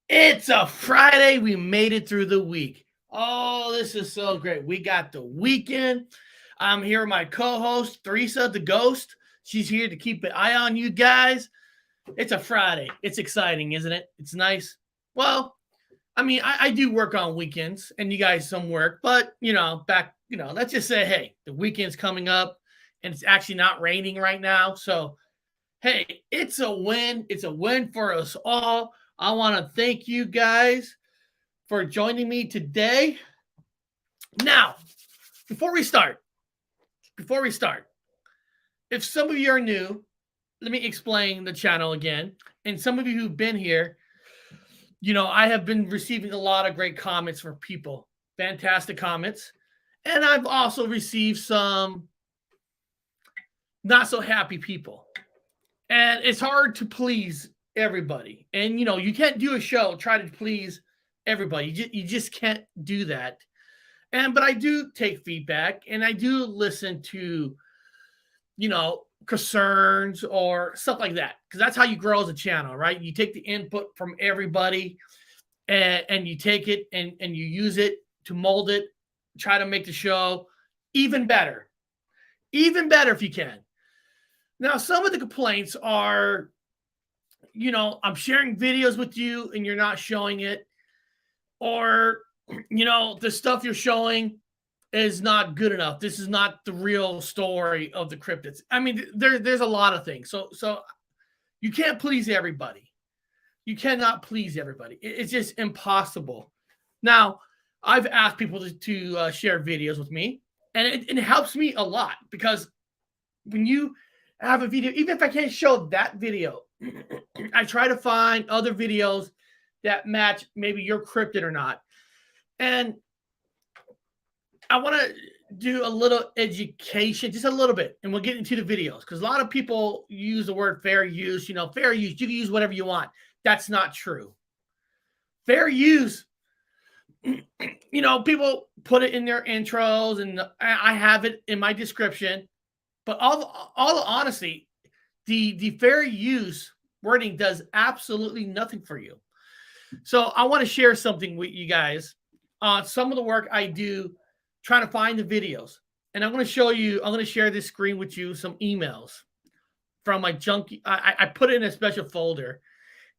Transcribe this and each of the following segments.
It's a Friday. We made it through the week. Oh, this is so great. We got the weekend. I'm here with my co-host, Theresa the Ghost. She's here to keep an eye on you guys. It's a Friday. It's exciting, isn't it? It's nice. Well, I do work on weekends and you guys some work, but let's just say, hey, the weekend's coming up and it's actually not raining right now. So hey, it's a win. It's a win for us all. I want to thank you guys for joining me today. Now, before we start, before we start, if some of you are new, let me explain the channel again. And some of you who've been here, I have been receiving a lot of great comments from people, fantastic comments. And I've also received some not so happy people. And it's hard to please everybody. And you can't do a show try to please everybody. You just can't do that. But I do take feedback and I do listen to concerns or stuff like that, because that's how you grow as a channel, right? You take the input from everybody and you take it and you use it to mold it, try to make the show even better if you can. Now, some of the complaints are, I'm sharing videos with you and you're not showing it, or, the stuff you're showing is not good enough. This is not the real story of the cryptids. I mean, there's a lot of things. So you can't please everybody. You cannot please everybody. It's just impossible. Now, I've asked people to share videos with me, and it helps me a lot, because when you have a video, even if I can't show that video, I try to find other videos that match maybe your cryptid or not. And I want to do a little education, just a little bit, and we'll get into the videos, because a lot of people use the word fair use. Fair use, you can use whatever you want. That's not true. Fair use, people put it in their intros, and I have it in my description. But all honesty, the fair use wording does absolutely nothing for you. So I want to share something with you guys on some of the work I do trying to find the videos. And I'm going to share this screen with you, some emails from my junk. I put it in a special folder.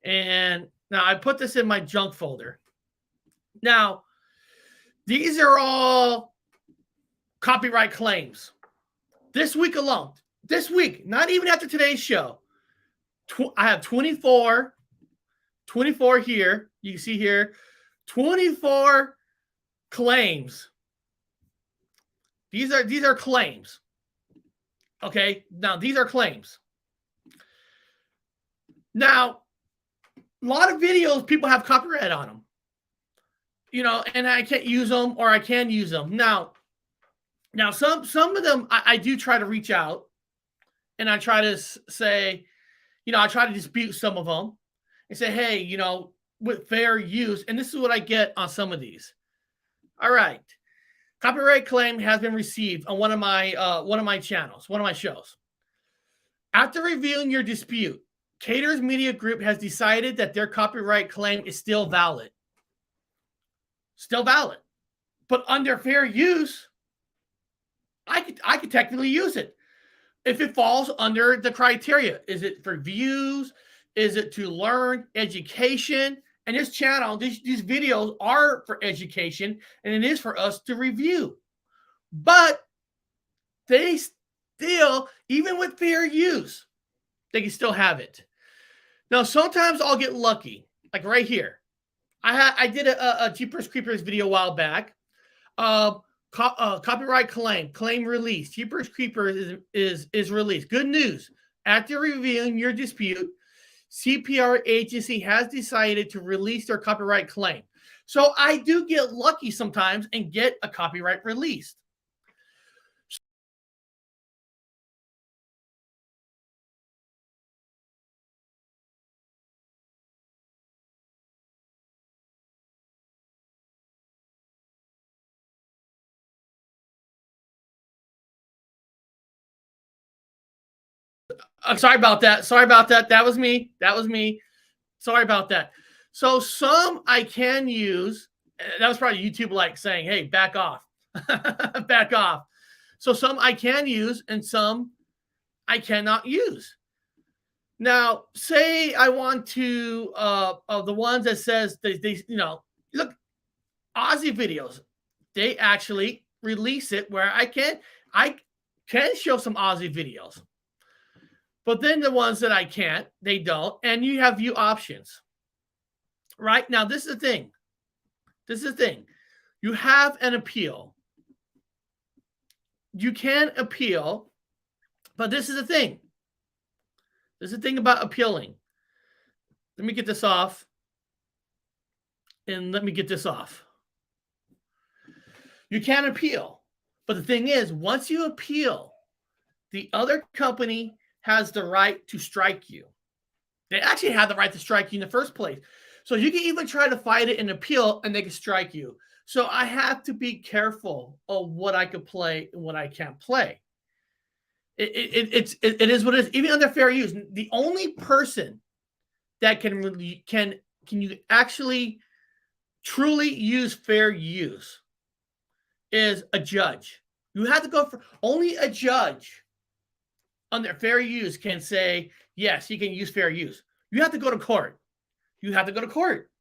And now I put this in my junk folder. Now, these are all copyright claims. This week alone, not even after today's show, I have 24 here. You can see here, 24 claims. These are claims. Okay, now these are claims. Now, a lot of videos, people have copyright on them. And I can't use them, or I can use them. Now some of them I do try to reach out, and I try to say, I try to dispute some of them and say, hey, with fair use. And this is what I get on some of these. All right. Copyright claim has been received on one of my channels, one of my shows. After reviewing your dispute, Cater's Media Group has decided that their copyright claim is still valid. Still valid. But under fair use, I could technically use it if it falls under the criteria. Is it for views? Is it to learn, education? And this channel, these videos are for education, and it is for us to review. But they still, even with fair use, they can still have it. Now, sometimes I'll get lucky, like right here. I did a Jeepers Creepers video a while back. Copyright claim released. Jeepers Creepers is released. Good news. After reviewing your dispute, CPR agency has decided to release their copyright claim. So I do get lucky sometimes and get a copyright released. I'm sorry about that. Sorry about that. That was me. Sorry about that. So some I can use. That was probably YouTube like saying, hey, back off. Back off. So some I can use and some I cannot use. Now, say I want to the ones that says they look, Aussie videos, they actually release it where I can show some Aussie videos. But then the ones that I can't, they don't. And you have view options. Right? Now, this is the thing. This is the thing. You have an appeal. You can appeal, but this is the thing. This is the thing about appealing. Let me get this off. And let me get this off. You can appeal. But the thing is, once you appeal, the other company has the right to strike you. They actually have the right to strike you in the first place. So you can even try to fight it and appeal, and they can strike you. So I have to be careful of what I can play and what I can't play. It is what it is. Even under fair use, the only person that can you actually truly use fair use is a judge. You have to go for only a judge under fair use can say, yes, you can use fair use. You have to go to court. You have to go to court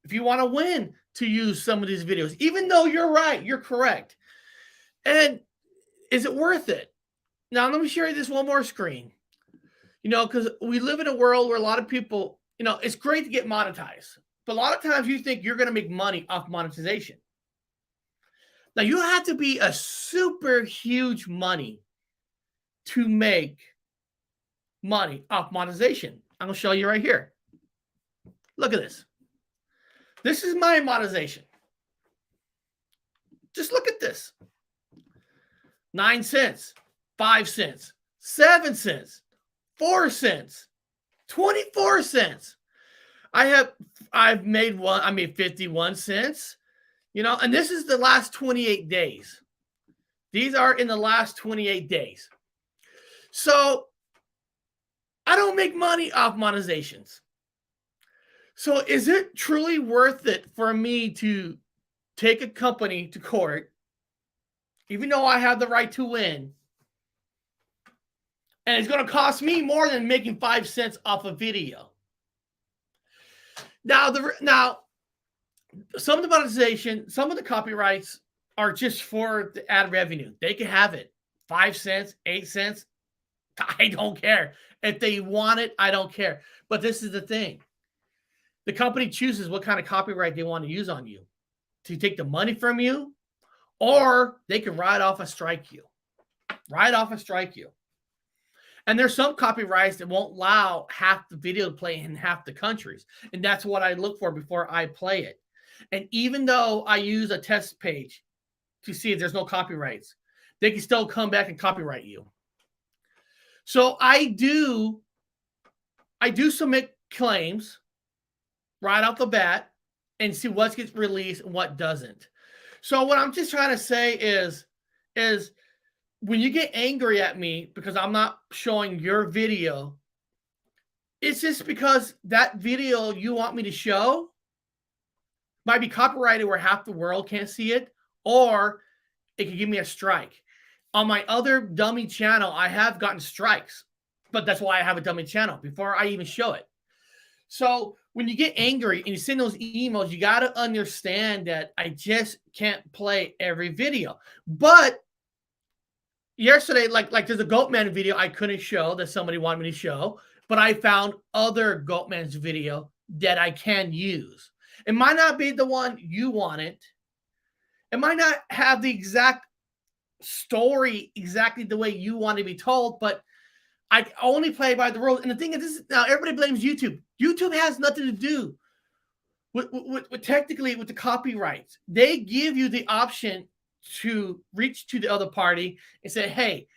if you want to win to use some of these videos, even though you're right, you're correct. And is it worth it? Now, let me show you this one more screen. Because we live in a world where a lot of people, it's great to get monetized, but a lot of times you think you're going to make money off monetization. Now, you have to be a super huge money to make money off monetization. I'm going to show you right here. Look at this. This is my monetization. Just look at this. 9 cents, 5 cents, 7 cents, 4 cents, 24 cents. I've made 51 cents, and this is the last 28 days. These are in the last 28 days. So I don't make money off monetizations. So is it truly worth it for me to take a company to court, even though I have the right to win, and it's going to cost me more than making 5 cents off a video? Now, some of the monetization, some of the copyrights are just for the ad revenue. They can have it. 5 cents, 8 cents. I don't care. If they want it, I don't care. But this is the thing. The company chooses what kind of copyright they want to use on you, to take the money from you, or they can write off and strike you. And there's some copyrights that won't allow half the video to play in half the countries. And that's what I look for before I play it. And even though I use a test page to see if there's no copyrights, they can still come back and copyright you. So I do submit claims right off the bat and see what gets released and what doesn't. So what I'm just trying to say is when you get angry at me because I'm not showing your video, it's just because that video you want me to show might be copyrighted where half the world can't see it, or it could give me a strike. On my other dummy channel, I have gotten strikes, but that's why I have a dummy channel before I even show it. So when you get angry and you send those emails, you got to understand that I just can't play every video. But yesterday, like there's a Goatman video I couldn't show that somebody wanted me to show, but I found other Goatman's video that I can use. It might not be the one you wanted. It might not have the exact story exactly the way you want to be told, but I only play by the rules. And the thing is, now everybody blames YouTube. YouTube has nothing to do with technically with the copyrights. They give you the option to reach to the other party and say, hey,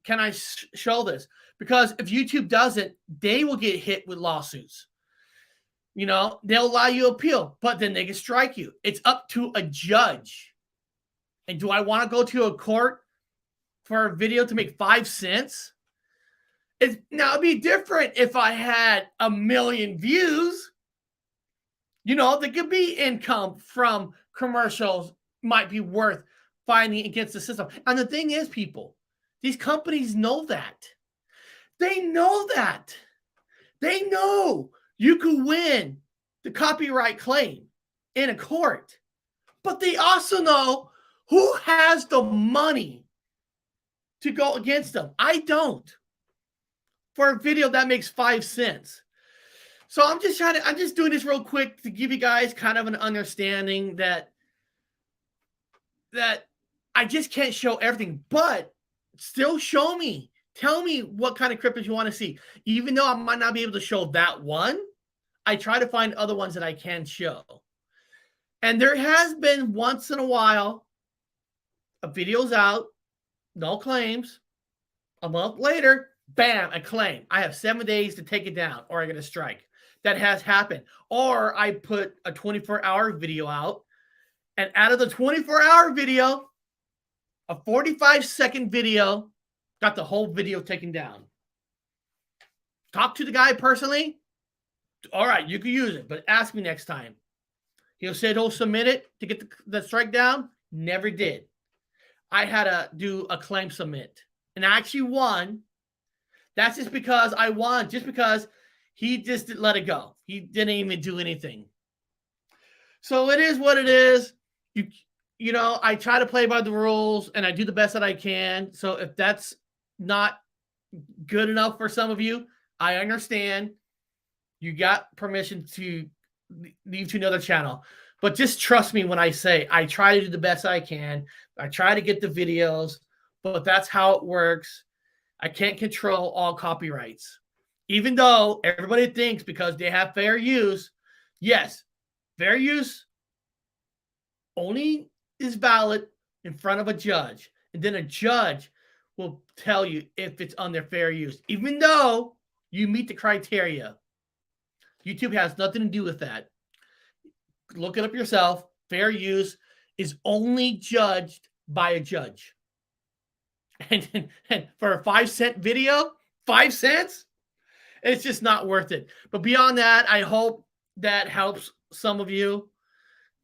can I show this? Because if YouTube doesn't, they will get hit with lawsuits. They'll allow you to appeal, but then they can strike you. It's up to a judge. And do I want to go to a court for a video to make 5 cents? Now, it'd be different if I had 1 million views. There could be income from commercials, might be worth fighting against the system. And the thing is, people, these companies know that. They know that. They know you could win the copyright claim in a court, but they also know who has the money to go against them. I don't. For a video that makes 5 cents. So I'm just doing this real quick to give you guys kind of an understanding that I just can't show everything, but still show me. Tell me what kind of cryptids you want to see. Even though I might not be able to show that one, I try to find other ones that I can show. And there has been once in a while, a video's out, no claims. A month later, bam, a claim. I have 7 days to take it down or I get a strike. That has happened. Or I put a 24-hour video out, and out of the 24-hour video, a 45-second video got the whole video taken down. Talk to the guy personally. All right, you can use it, but ask me next time. He'll say he'll submit it to get the strike down. Never did. I had to do a claim submit, and I actually won. That's just because I won, just because he just didn't let it go. He didn't even do anything. So it is what it is. I try to play by the rules, and I do the best that I can. So if that's not good enough for some of you, I understand. You got permission to leave to another channel. But just trust me when I say I try to do the best I can. I try to get the videos, but that's how it works. I can't control all copyrights. Even though everybody thinks because they have fair use, yes, fair use only is valid in front of a judge. And then a judge will tell you if it's under fair use, even though you meet the criteria. YouTube has nothing to do with that. Look it up yourself. Fair use is only judged by a judge. And for a 5-cent video, 5 cents, it's just not worth it. But beyond that, I hope that helps some of you.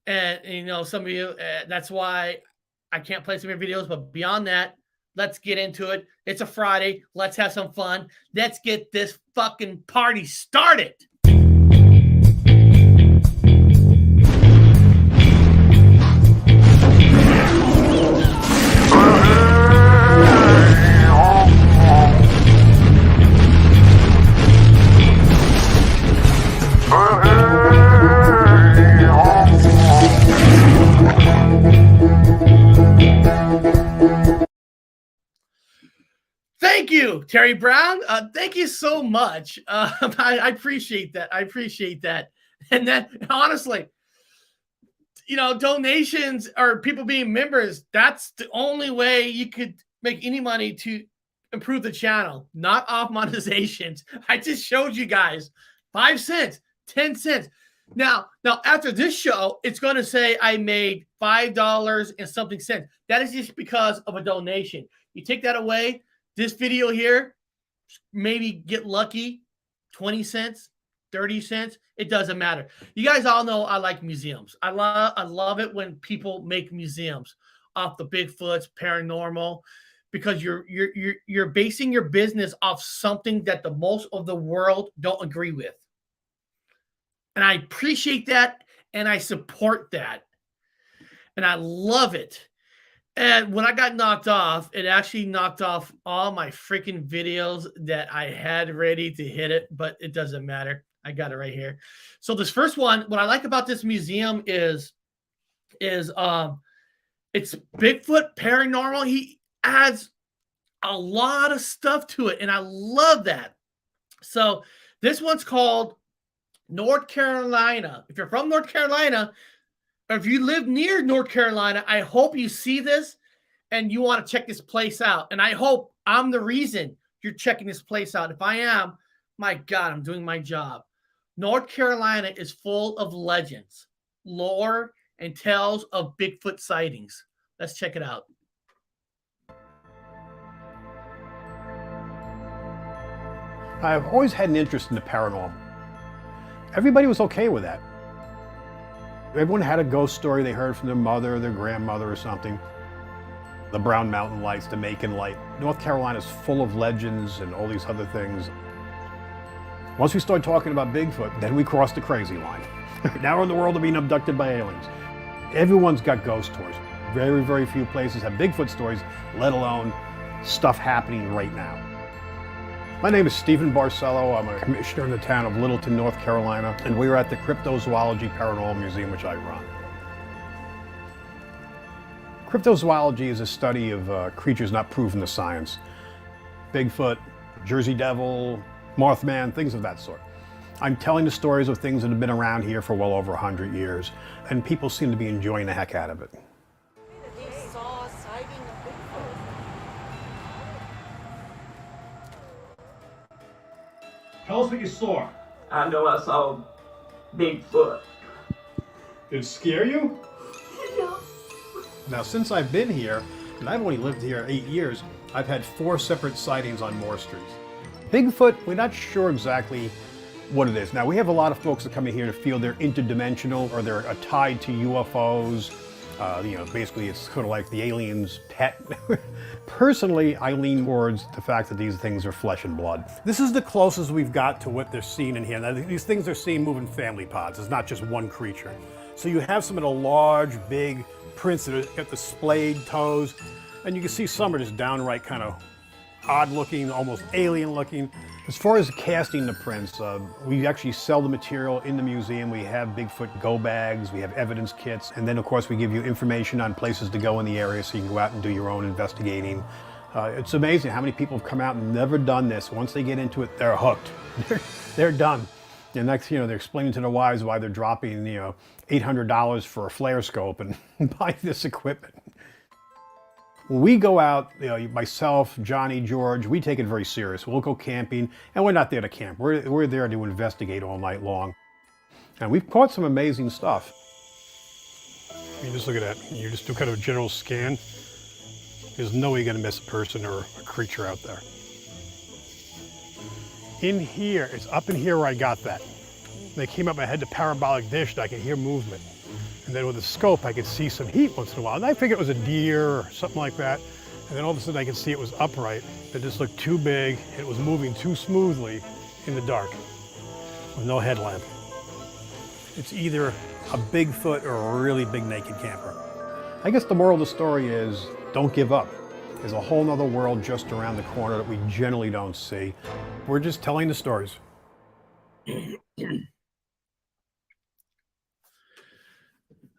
And, some of you, that's why I can't play some of your videos. But beyond that, let's get into it. It's a Friday. Let's have some fun. Let's get this fucking party started. Thank you, Terry Brown. Thank you so much. I appreciate that. I appreciate that. And then, honestly, donations or people being members, that's the only way you could make any money to improve the channel, not off monetizations. I just showed you guys 5 cents, 10 cents. Now after this show, it's going to say I made $5 and something cents. That is just because of a donation. You take that away, this video here, maybe get lucky, 20 cents, 30 cents. It doesn't matter. You guys all know I like museums. I love it when people make museums off the Bigfoots, paranormal, because you're basing your business off something that the most of the world don't agree with. And I appreciate that, and I support that. And I love it. And when I got knocked off, it actually knocked off all my freaking videos that I had ready to hit it, but it doesn't matter. I got it right here. So this first one, what I like about this museum is it's Bigfoot Paranormal. He adds a lot of stuff to it, and I love that. So this one's called North Carolina. If you're from North Carolina, or if you live near North Carolina, I hope you see this and you want to check this place out. And I hope I'm the reason you're checking this place out. If I am, my God, I'm doing my job. North Carolina is full of legends, lore, and tales of Bigfoot sightings. Let's check it out. I've always had an interest in the paranormal. Everybody was okay with that. Everyone had a ghost story they heard from their mother, their grandmother or something. The Brown Mountain Lights, the Macon Light. North Carolina's full of legends and all these other things. Once we started talking about Bigfoot, then we crossed the crazy line. Now we're in the world of being abducted by aliens. Everyone's got ghost stories. Very, very few places have Bigfoot stories, let alone stuff happening right now. My name is Stephen Barcelo. I'm a commissioner in the town of Littleton, North Carolina, and we're at the Cryptozoology Paranormal Museum, which I run. Cryptozoology is a study of creatures not proven to science. Bigfoot, Jersey Devil, Mothman, things of that sort. I'm telling the stories of things that have been around here for well over 100 years, and people seem to be enjoying the heck out of it. They saw a sighting of Bigfoot. Tell us what you saw. I know I saw Bigfoot. Did it scare you? No. Now, since I've been here, and I've only lived here 8 years, I've had 4 separate sightings on Moore Street. Bigfoot, we're not sure exactly what it is. Now, we have a lot of folks that come in here to feel they're interdimensional or they're tied to UFOs. Basically it's sort of like the alien's pet. Personally, I lean towards the fact that these things are flesh and blood. This is the closest we've got to what they're seeing in here. Now, these things are seen moving family pods. It's not just one creature. So you have some of the large, big prints that have got the splayed toes, and you can see some are just downright kind of odd looking, almost alien looking. As far as casting the prints, we actually sell the material in the museum. We have Bigfoot go bags, we have evidence kits, and then of course we give you information on places to go in the area so you can go out and do your own investigating. It's amazing how many people have come out and never done this. Once they get into it, they're hooked. They're done. And next, they're explaining to their wives why they're dropping, $800 for a flare scope and buying this equipment. When we go out, myself, Johnny, George, we take it very serious. We'll go camping, and we're not there to camp. We're there to investigate all night long. And we've caught some amazing stuff. I mean, just look at that. You just do kind of a general scan. There's no way you're going to miss a person or a creature out there. In here, it's up in here where I got that. They came up, I had the parabolic dish, and I could hear movement. And then with the scope, I could see some heat once in a while. And I figured it was a deer or something like that. And then all of a sudden I could see it was upright. It just looked too big. It was moving too smoothly in the dark with no headlamp. It's either a Bigfoot or a really big naked camper. I guess the moral of the story is don't give up. There's a whole nother world just around the corner that we generally don't see. We're just telling the stories.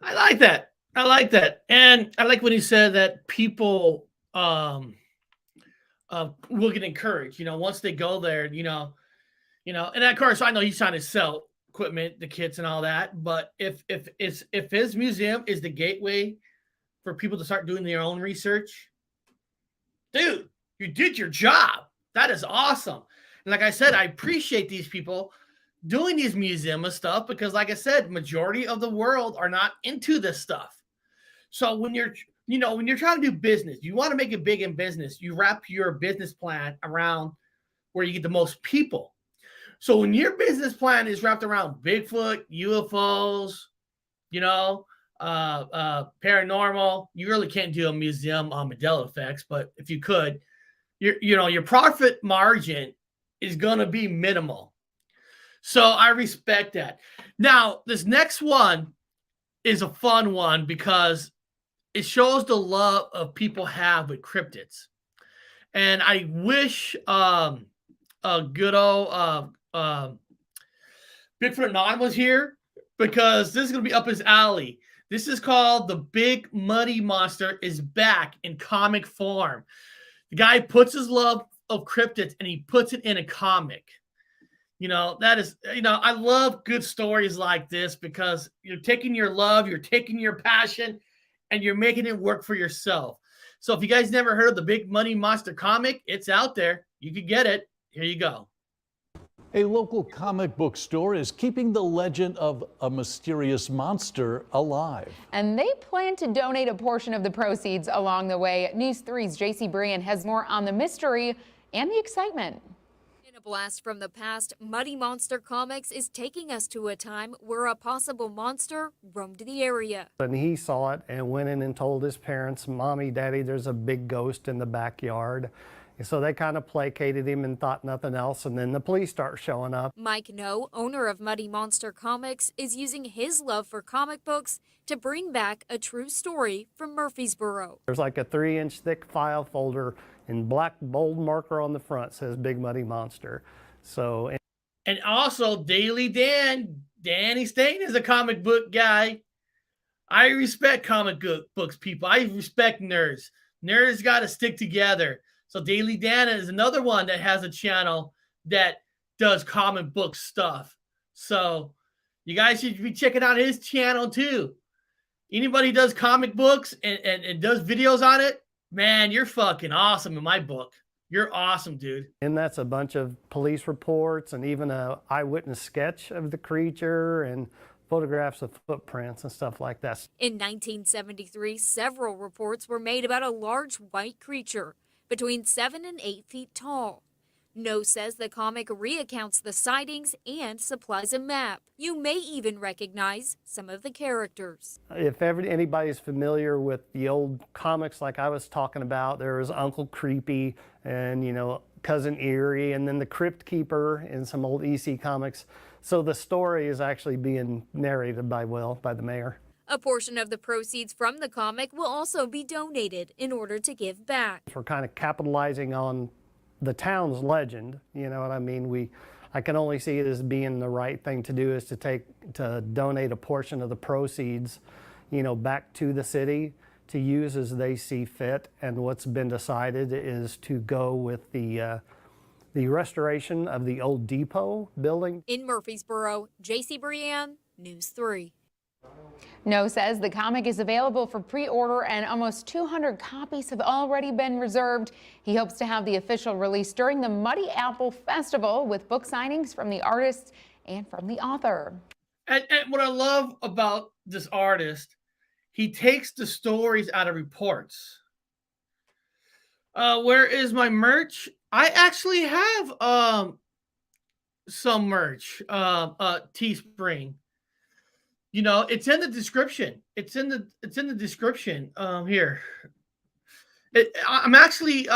I like that. I like that. And I like when he said that people will get encouraged, once they go there, and of course I know he's trying to sell equipment, the kits and all that, but if his museum is the gateway for people to start doing their own research, dude, you did your job. That is awesome. And like I said, I appreciate these people doing these museum stuff because, like I said, majority of the world are not into this stuff. So when you're trying to do business, you want to make it big in business, you wrap your business plan around where you get the most people. So when your business plan is wrapped around Bigfoot, UFOs, paranormal, you really can't do a museum on Mandela effects, but if you could, your profit margin is going to be minimal. So I respect that. Now, this next one is a fun one because it shows the love of people have with cryptids. And I wish a good old Bigfoot Anonymous was here because this is going to be up his alley. This is called The Big Muddy Monster is Back in comic form. The guy puts his love of cryptids and he puts it in a comic. That is, I love good stories like this because you're taking your love, you're taking your passion, and you're making it work for yourself. So if you guys never heard of the Big Money Monster comic, it's out there. You could get it. Here you go. A local comic book store is keeping the legend of a mysterious monster alive. And they plan to donate a portion of the proceeds along the way. News 3's JC Brian has more on the mystery and the excitement. blast from the past, Muddy Monster Comics is taking us to a time where a possible monster roamed the area. And he saw it and went in and told his parents, Mommy, Daddy, there's a big ghost in the backyard. And so they kind of placated him and thought nothing else, and then the police start showing up. Mike No, owner of Muddy Monster Comics, is using his love for comic books to bring back a true story from Murfreesboro. There's like a 3-inch thick file folder in black bold marker on the front says Big Muddy Monster. So, And also Daily Danny Stain is a comic book guy. I respect comic books people. I respect nerds. Nerds got to stick together. So Daily Dan is another one that has a channel that does comic book stuff. So you guys should be checking out his channel too. Anybody who does comic books and does videos on it, man, you're fucking awesome in my book. You're awesome, dude. And that's a bunch of police reports and even a eyewitness sketch of the creature and photographs of footprints and stuff like that. In 1973, several reports were made about a large white creature between 7 and 8 feet tall. No says the comic reaccounts the sightings and supplies a map. You may even recognize some of the characters. If anybody's familiar with the old comics like I was talking about, there was Uncle Creepy and, you know, Cousin Eerie, and then the Crypt Keeper in some old EC comics. So the story is actually being narrated by the mayor. A portion of the proceeds from the comic will also be donated in order to give back. We're kind of capitalizing on the town's legend, you know what I mean? I can only see it as being the right thing to do is to donate a portion of the proceeds, you know, back to the city to use as they see fit. And what's been decided is to go with the restoration of the old depot building. In Murfreesboro, JC Brianne, News 3. No says the comic is available for pre-order and almost 200 copies have already been reserved. He hopes to have the official release during the Muddy Apple Festival with book signings from the artists and from the author. And what I love about this artist, he takes the stories out of reports. Where is my merch? I actually have some merch, Teespring. You know, it's in the description. It's in the description here. I'm actually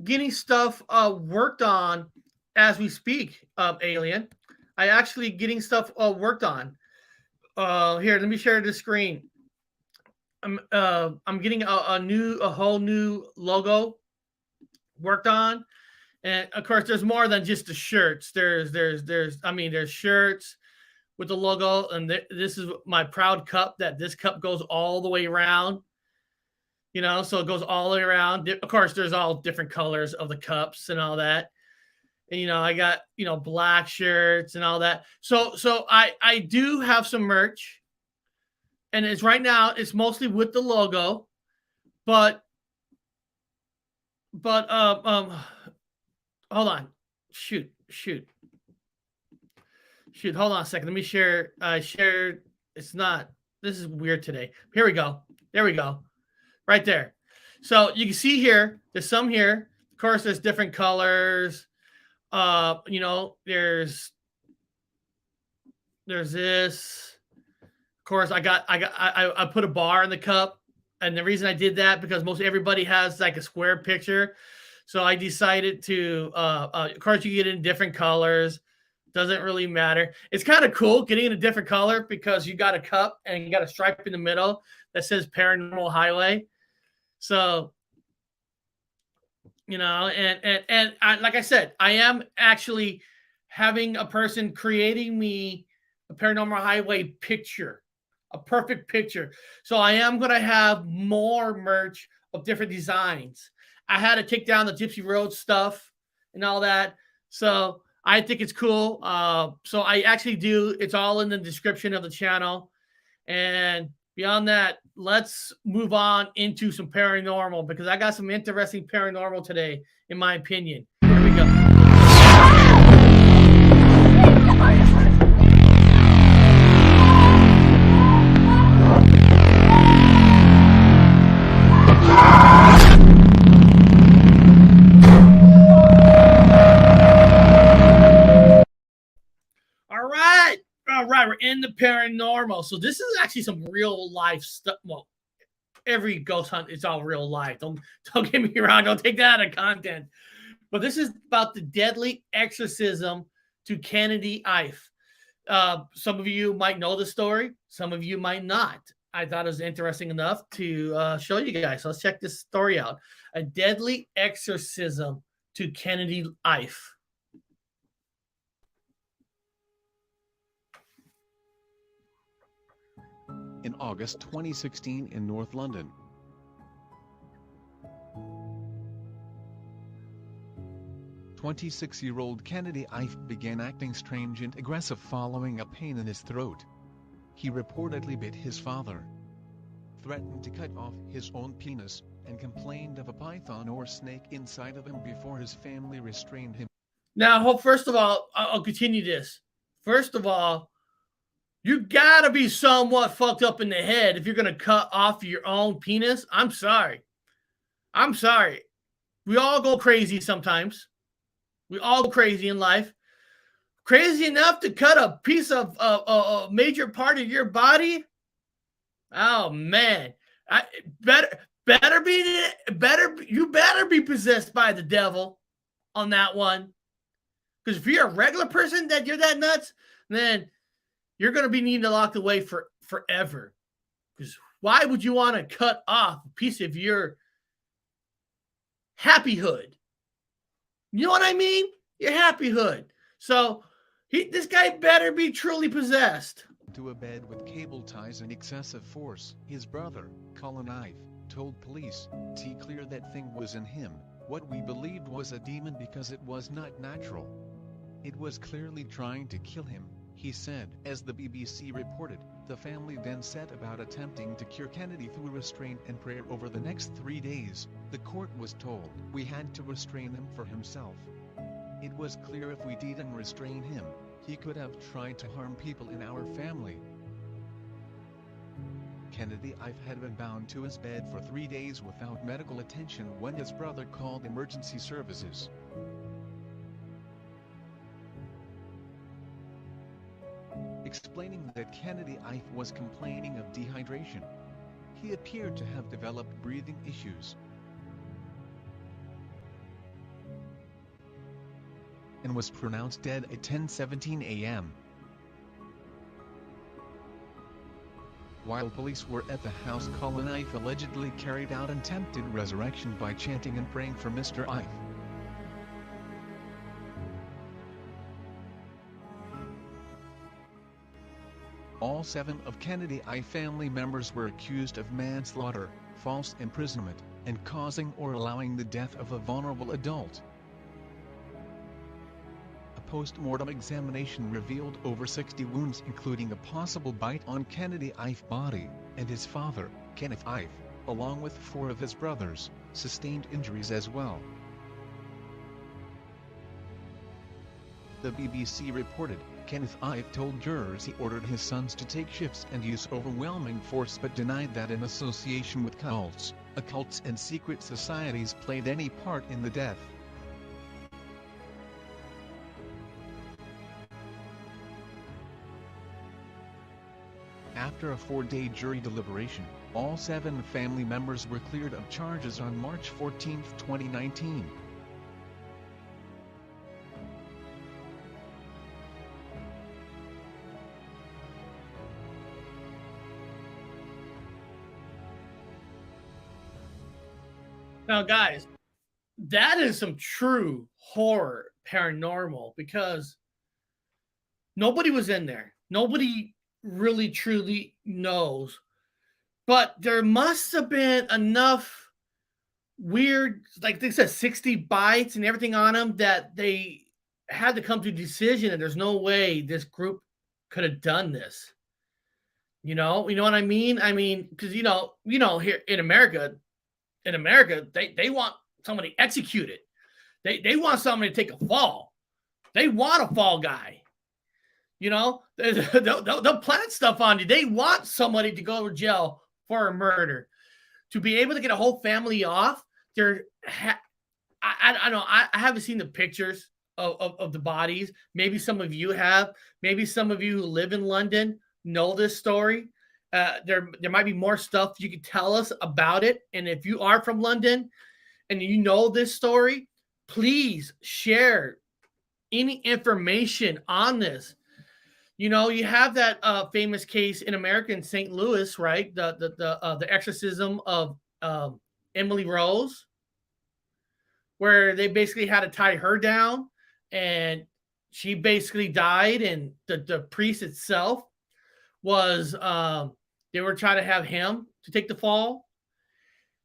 getting stuff worked on as we speak, Alien. I actually getting stuff worked on. Here, let me share the screen. I'm getting a whole new logo worked on, and of course, there's more than just the shirts. There's shirts with the logo, and this is my proud cup. That this cup goes all the way around. You know, so it goes all the way around. Of course, there's all different colors of the cups and all that. And, you know, I got, you know, black shirts and all that. So I do have some merch, and it's right now, it's mostly with the logo, but hold on. Shoot. Hold on a second. Let me share. It's not, this is weird today. Here we go. There we go. Right there. So you can see here, there's some here. Of course, there's different colors. You know, there's this. Of course, I put a bar in the cup, and the reason I did that because most everybody has like a square picture, so I decided to. Of course, you get it in different colors. Doesn't really matter. It's kind of cool getting in a different color because you got a cup and you got a stripe in the middle that says Paranormal Highway. So, you know, and I, like I said, I am actually having a person creating me a Paranormal Highway picture, a perfect picture. So I am going to have more merch of different designs. I had to take down the Gypsy Road stuff and all that. So I think it's cool. So I actually do. It's all in the description of the channel. And beyond that, let's move on into some paranormal because I got some interesting paranormal today, in my opinion. Here we go. All right, we're in the paranormal. So this is actually some real life stuff. Well, every ghost hunt is all real life. Don't get me wrong. Don't take that out of content. But this is about the deadly exorcism to Kennedy Ife. Some of you might know the story. Some of you might not. I thought it was interesting enough to show you guys. So let's check this story out. A deadly exorcism to Kennedy Ife. In August 2016 in North London. "26-year-old Kennedy Ife began acting strange and aggressive following a pain in his throat. He reportedly bit his father, threatened to cut off his own penis, and complained of a python or snake inside of him before his family restrained him." Now, first of all, I'll continue this. First of all, you gotta be somewhat fucked up in the head if you're gonna cut off your own penis. I'm sorry. I'm sorry. We all go crazy sometimes. We all go crazy in life. Crazy enough to cut a piece of a major part of your body? Oh man. You better be possessed by the devil on that one. Because if you're a regular person that you're that nuts, then you're going to be needing to lock away for forever. Because why would you want to cut off a piece of your happy hood? You know what I mean? Your happy hood. So this guy better be truly possessed. To a bed with cable ties and excessive force. His brother, Colin Ife, told police, "T clear that thing was in him, what we believed was a demon because it was not natural. It was clearly trying to kill him," he said. As the BBC reported, the family then set about attempting to cure Kennedy through restraint and prayer over the next 3 days. The court was told, "We had to restrain him for himself. It was clear if we didn't restrain him, he could have tried to harm people in our family." Kennedy Ife had been bound to his bed for 3 days without medical attention when his brother called emergency services. Explaining that Kennedy Ife was complaining of dehydration. He appeared to have developed breathing issues and was pronounced dead at 10:17 a.m. While police were at the house, Colin Ife allegedly carried out attempted resurrection by chanting and praying for Mr. Ife. All 7 of Kennedy Ife family members were accused of manslaughter, false imprisonment, and causing or allowing the death of a vulnerable adult. A post-mortem examination revealed over 60 wounds, including a possible bite on Kennedy Ife's body, and his father, Kenneth Ife, along with 4 of his brothers, sustained injuries as well. The BBC reported, Kenneth Ife told jurors he ordered his sons to take shifts and use overwhelming force, but denied that an association with cults, occults and secret societies played any part in the death. After a 4-day jury deliberation, all 7 family members were cleared of charges on March 14, 2019. Now, guys, that is some true horror paranormal, because nobody was in there. Nobody really truly knows. But there must have been enough weird, like they said, 60 bites and everything on them, that they had to come to a decision, and there's no way this group could have done this. You know what I mean? I mean, because here in America, they want somebody executed. They want somebody to take a fall. They want a fall guy. They'll plant stuff on you. They want somebody to go to jail for a murder. To be able to get a whole family off, I don't know. I haven't seen the pictures of the bodies. Maybe some of you have. Maybe some of you who live in London know this story. There might be more stuff you could tell us about it. And if you are from London and you know this story, please share any information on this. You know, you have that famous case in America in St. Louis, right? The exorcism of Emily Rose, where they basically had to tie her down, and she basically died. And the priest itself was they were trying to have him to take the fall.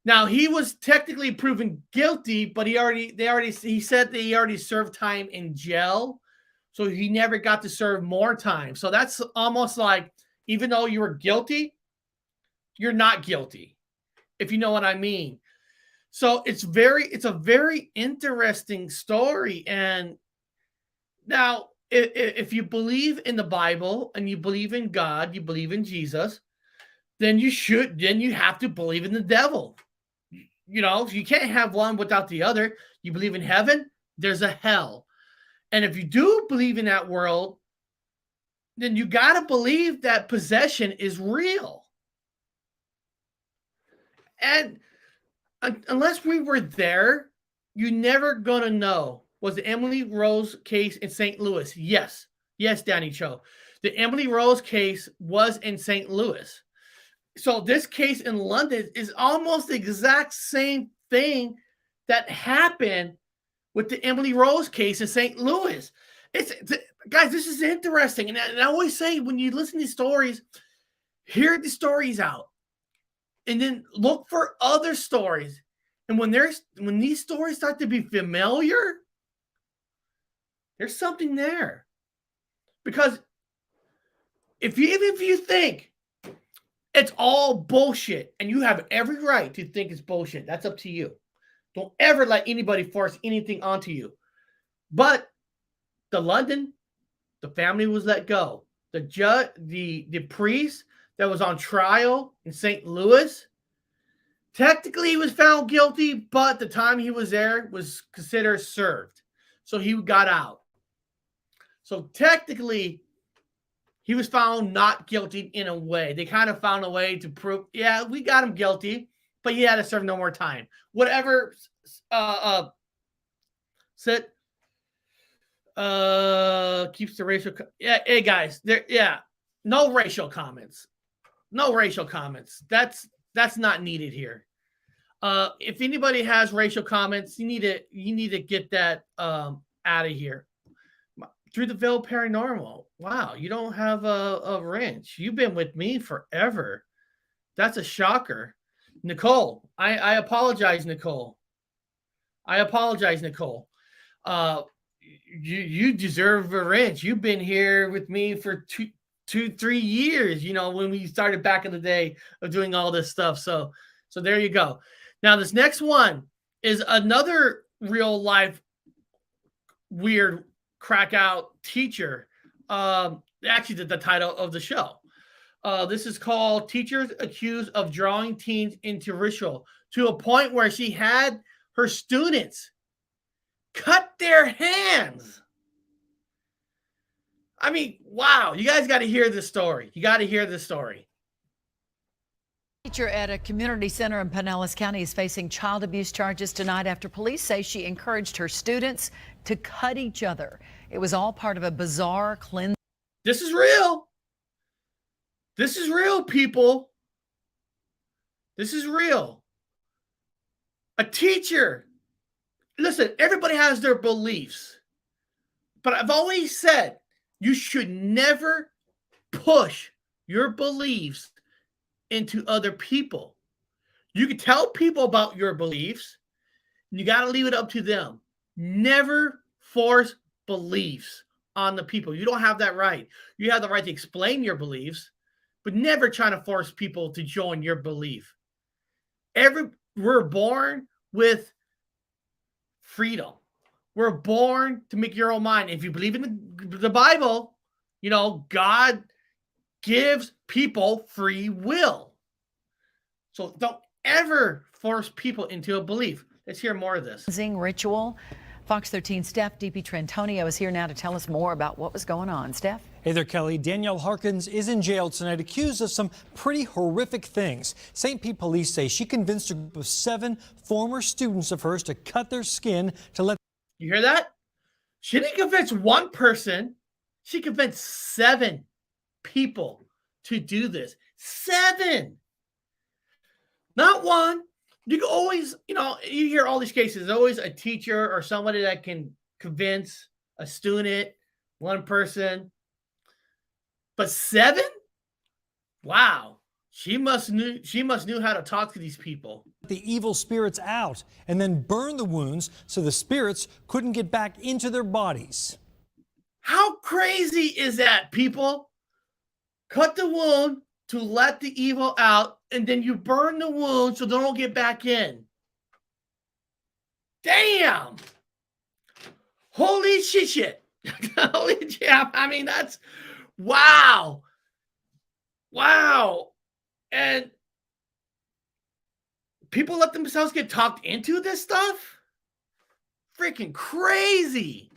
Now he was technically proven guilty, but he said that he already served time in jail. So he never got to serve more time. So that's almost like, even though you were guilty, you're not guilty, if you know what I mean. So it's a very interesting story. And now, if you believe in the Bible and you believe in God, you believe in Jesus, then you have to believe in the devil. You know, you can't have one without the other. You believe in heaven, there's a hell. And if you do believe in that world, then you got to believe that possession is real. And unless we were there, you're never going to know. Was the Emily Rose case in St. Louis? Yes. Yes, Danny Cho. The Emily Rose case was in St. Louis. So this case in London is almost the exact same thing that happened with the Emily Rose case in St. Louis. Guys, this is interesting. And I always say, when you listen to these stories, hear the stories out. And then look for other stories. And when these stories start to be familiar, there's something there. Because even if you think it's all bullshit, and you have every right to think it's bullshit, that's up to you. Don't ever let anybody force anything onto you. But the family was let go. The priest that was on trial in St. Louis, technically he was found guilty, but the time he was there was considered served. So he got out. So technically, he was found not guilty in a way. They kind of found a way to prove, yeah, we got him guilty, but he had to serve no more time. Whatever keeps the racial. Yeah, hey guys, no racial comments. No racial comments. That's not needed here. If anybody has racial comments, you need to get that out of here. Through the Veil Paranormal. Wow, you don't have a wrench. You've been with me forever. That's a shocker. Nicole, I apologize, Nicole. I apologize, Nicole. You deserve a wrench. You've been here with me for 3 years, you know, when we started back in the day of doing all this stuff. So there you go. Now, this next one is another real life weird crack out teacher. Actually, the title of the show. This is called Teachers Accused of Drawing Teens into Ritual, to a point where she had her students cut their hands. I mean, wow. You guys got to hear this story. You got to hear this story. Teacher at a community center in Pinellas County is facing child abuse charges tonight after police say she encouraged her students to cut each other. It was all part of a bizarre cleanse. This is real. This is real, people. This is real. A teacher. Listen, everybody has their beliefs. But I've always said you should never push your beliefs into other people. You can tell people about your beliefs. You got to leave it up to them. Never force beliefs on the people. You don't have that right. You have the right to explain your beliefs, but never trying to force people to join your belief. We're born with freedom. We're born to make your own mind. If you believe in the Bible, you know, God gives people free will. So don't ever force people into a belief. Let's hear more of this. Ritual. Fox 13 Steph DiPietrantonio is here now to tell us more about what was going on. Steph? Hey there, Kelly. Danielle Harkins is in jail tonight, accused of some pretty horrific things. St. Pete police say she convinced a group of 7 former students of hers to cut their skin to let... You hear that? She didn't convince one person. She convinced 7 people to do this. 7. Not one. You can always, you hear all these cases. There's always a teacher or somebody that can convince a student, one person. But 7? Wow. She must knew how to talk to these people. The evil spirits out and then burn the wounds so the spirits couldn't get back into their bodies. How crazy is that, people? Cut the wound to let the evil out, and then you burn the wound so they don't get back in. Damn! Holy shit. Holy shit. I mean, that's... Wow. Wow. And people let themselves get talked into this stuff? Freaking crazy.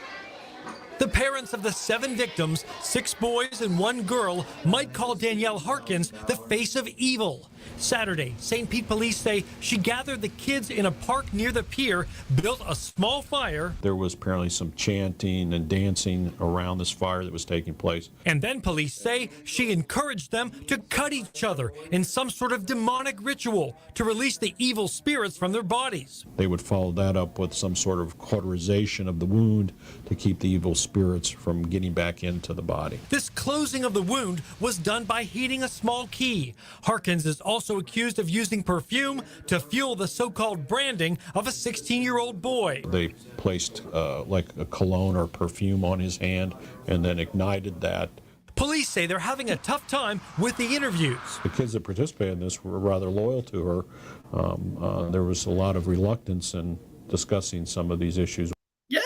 The parents of the 7 victims, 6 boys and 1 girl, might call Danielle Harkins the face of evil. Saturday, St. Pete police say she gathered the kids in a park near the pier, built a small fire. There was apparently some chanting and dancing around this fire that was taking place. And then police say she encouraged them to cut each other in some sort of demonic ritual to release the evil spirits from their bodies. They would follow that up with some sort of cauterization of the wound to keep the evil spirits from getting back into the body. This closing of the wound was done by heating a small key. Harkins is also accused of using perfume to fuel the so-called branding of a 16-year-old boy. They placed like a cologne or perfume on his hand and then ignited that. Police say they're having a tough time with the interviews. The kids that participated in this were rather loyal to her. There was a lot of reluctance in discussing some of these issues. Yeah,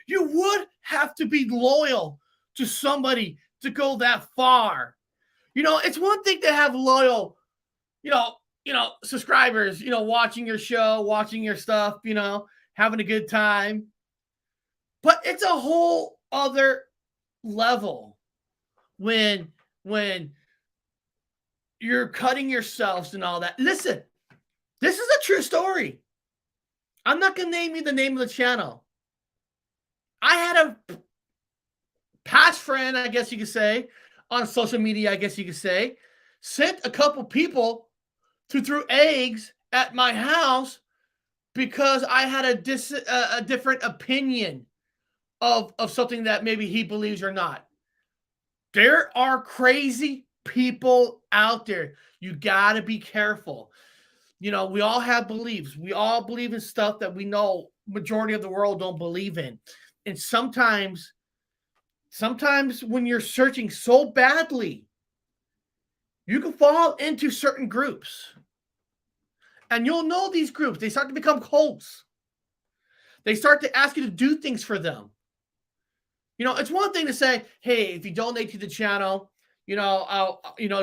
you would have to be loyal to somebody to go that far. It's one thing to have loyal, subscribers, watching your show, watching your stuff, having a good time. But it's a whole other level when you're cutting yourselves and all that. Listen, this is a true story. I'm not going to name you the name of the channel. I had a past friend, I guess you could say, on social media, I guess you could say, sent a couple people to throw eggs at my house because I had a different opinion of something that maybe he believes or not. There are crazy people out there. You got to be careful. We all have beliefs. We all believe in stuff that we know majority of the world don't believe in. And sometimes when you're searching so badly, you can fall into certain groups. And you'll know these groups. They start to become cults. They start to ask you to do things for them. It's one thing to say, hey, if you donate to the channel, it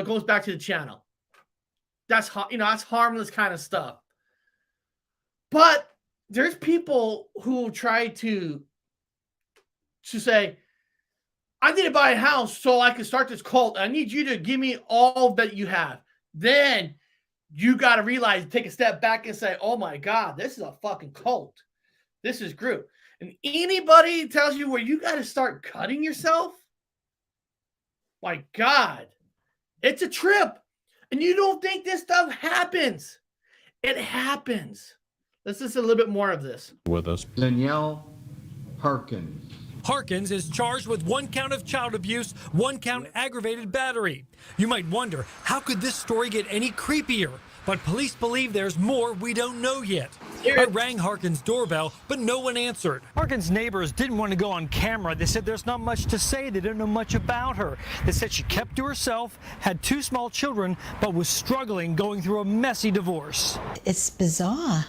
goes back to the channel. That's that's harmless kind of stuff. But there's people who try to say, I need to buy a house so I can start this cult. I need you to give me all that you have. Then you got to realize, take a step back and say, oh my God, this is a fucking cult. This is group. And anybody tells you where you got to start cutting yourself, my God, it's a trip. And you don't think this stuff happens. It happens. Let's listen a little bit more of this. With us, Danielle Harkins. Harkins is charged with 1 count of child abuse, 1 count aggravated battery. You might wonder, how could this story get any creepier? But police believe there's more we don't know yet. I rang Harkins' doorbell, but no one answered. Harkins' neighbors didn't want to go on camera. They said there's not much to say. They don't know much about her. They said she kept to herself, had 2 small children, but was struggling going through a messy divorce. It's bizarre.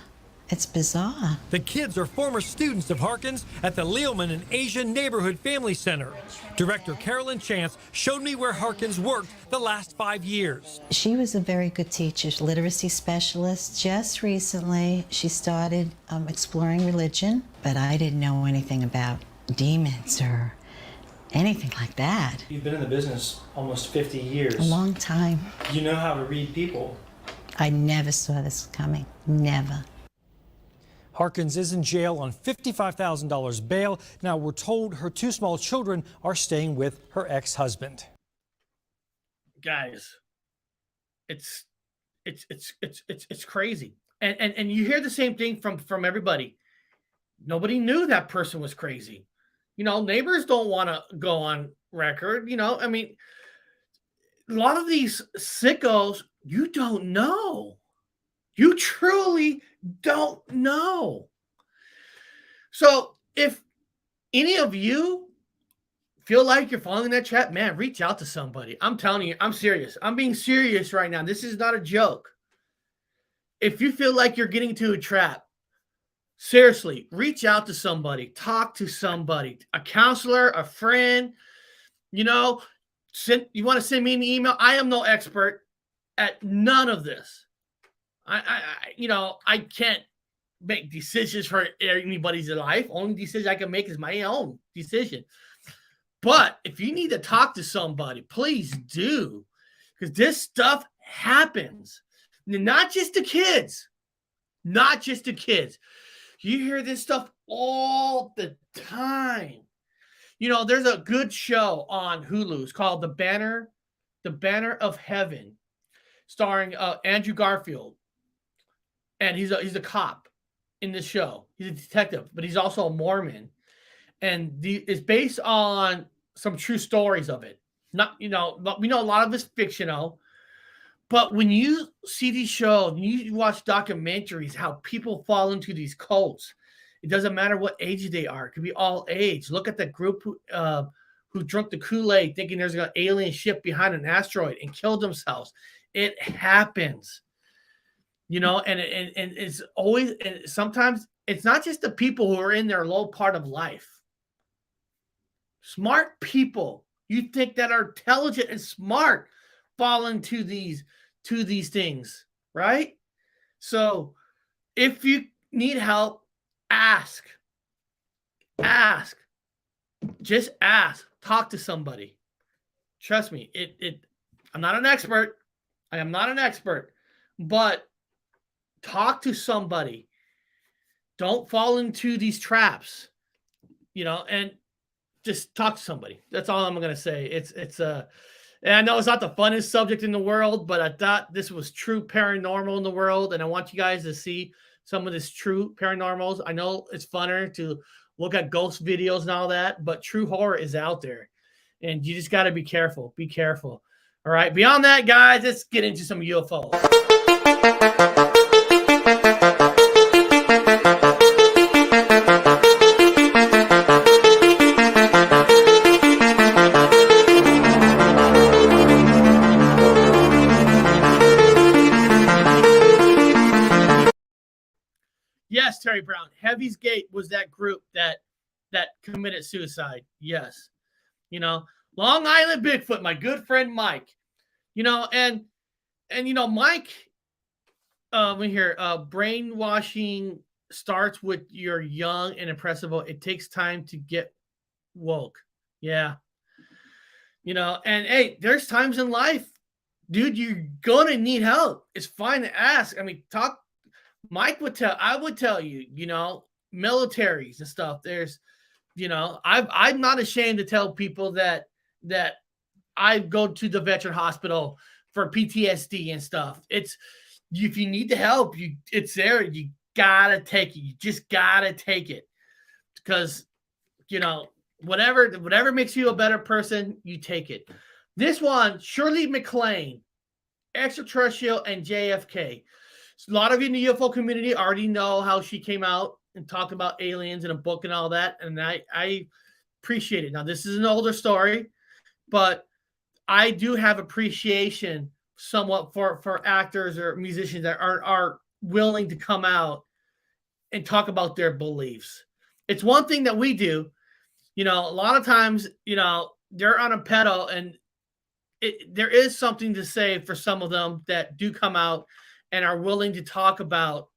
It's bizarre. The kids are former students of Harkins at the Leoman and Asian Neighborhood Family Center. Director Carolyn Chance showed me where Harkins worked the last 5 years. She was a very good teacher, literacy specialist. Just recently, she started exploring religion, but I didn't know anything about demons or anything like that. You've been in the business almost 50 years. A long time. You know how to read people. I never saw this coming. Never. Harkins is in jail on $55,000 bail. Now we're told her 2 small children are staying with her ex-husband. Guys, it's crazy. And you hear the same thing from everybody. Nobody knew that person was crazy. You know, neighbors don't want to go on record. You know, I mean, a lot of these sickos, you don't know. You truly don't know. So if any of you feel like you're falling in that trap, man, reach out to somebody. I'm telling you, I'm serious. I'm being serious right now. This is not a joke. If you feel like you're getting to a trap, seriously, reach out to somebody. Talk to somebody. A counselor, a friend. You know, you want to send me an email? I am no expert at none of this. I can't make decisions for anybody's life. Only decision I can make is my own decision. But if you need to talk to somebody, please do, because this stuff happens. Not just the kids. Not just the kids. You hear this stuff all the time. You know, there's a good show on Hulu. It's called The Banner of Heaven, starring Andrew Garfield. And he's a cop in this show. He's a detective, but he's also a Mormon. And it's based on some true stories of it. Not, you know, we know a lot of it's fictional. But when you see these shows, when you watch documentaries, how people fall into these cults, it doesn't matter what age they are. It could be all age. Look at the group who drank the Kool-Aid thinking there's an alien ship behind an asteroid and killed themselves. It happens. You know, and it's always, and sometimes it's not just the people who are in their low part of life. Smart people, you think that are intelligent and smart, fall into these things, right? So if you need help, ask. Just ask. Talk to somebody. Trust me, I'm not an expert. I am not an expert, but talk to somebody. Don't fall into these traps, you know, and just talk to somebody. That's all I'm going to say. And I know it's not the funnest subject in the world, but I thought this was true paranormal in the world. And I want you guys to see some of this true paranormals. I know it's funner to look at ghost videos and all that, but true horror is out there and you just got to be careful. Be careful. All right. Beyond that, guys, let's get into some UFOs. Yes, Terry Brown. Heavy's Gate was that group that committed suicide. Yes. You know, Long Island Bigfoot, my good friend Mike. You know, and you know, Mike, we hear brainwashing starts with you're young and impressible. It takes time to get woke. Yeah. You know, and hey, there's times in life, dude, you're gonna need help. It's fine to ask. I mean, I would tell you, you know, militaries and stuff. There's, you know, I'm not ashamed to tell people that I go to the veteran hospital for PTSD and stuff. It's, if you need the help, it's there. You gotta take it. You just gotta take it, because, you know, whatever makes you a better person, you take it. This one, Shirley MacLaine, Extraterrestrial and JFK. A lot of you in the UFO community already know how she came out and talked about aliens in a book and all that, and I appreciate it. Now, this is an older story, but I do have appreciation somewhat for actors or musicians that are willing to come out and talk about their beliefs. It's one thing that we do. A lot of times, they're on a pedal, and there is something to say for some of them that do come out and are willing to talk about,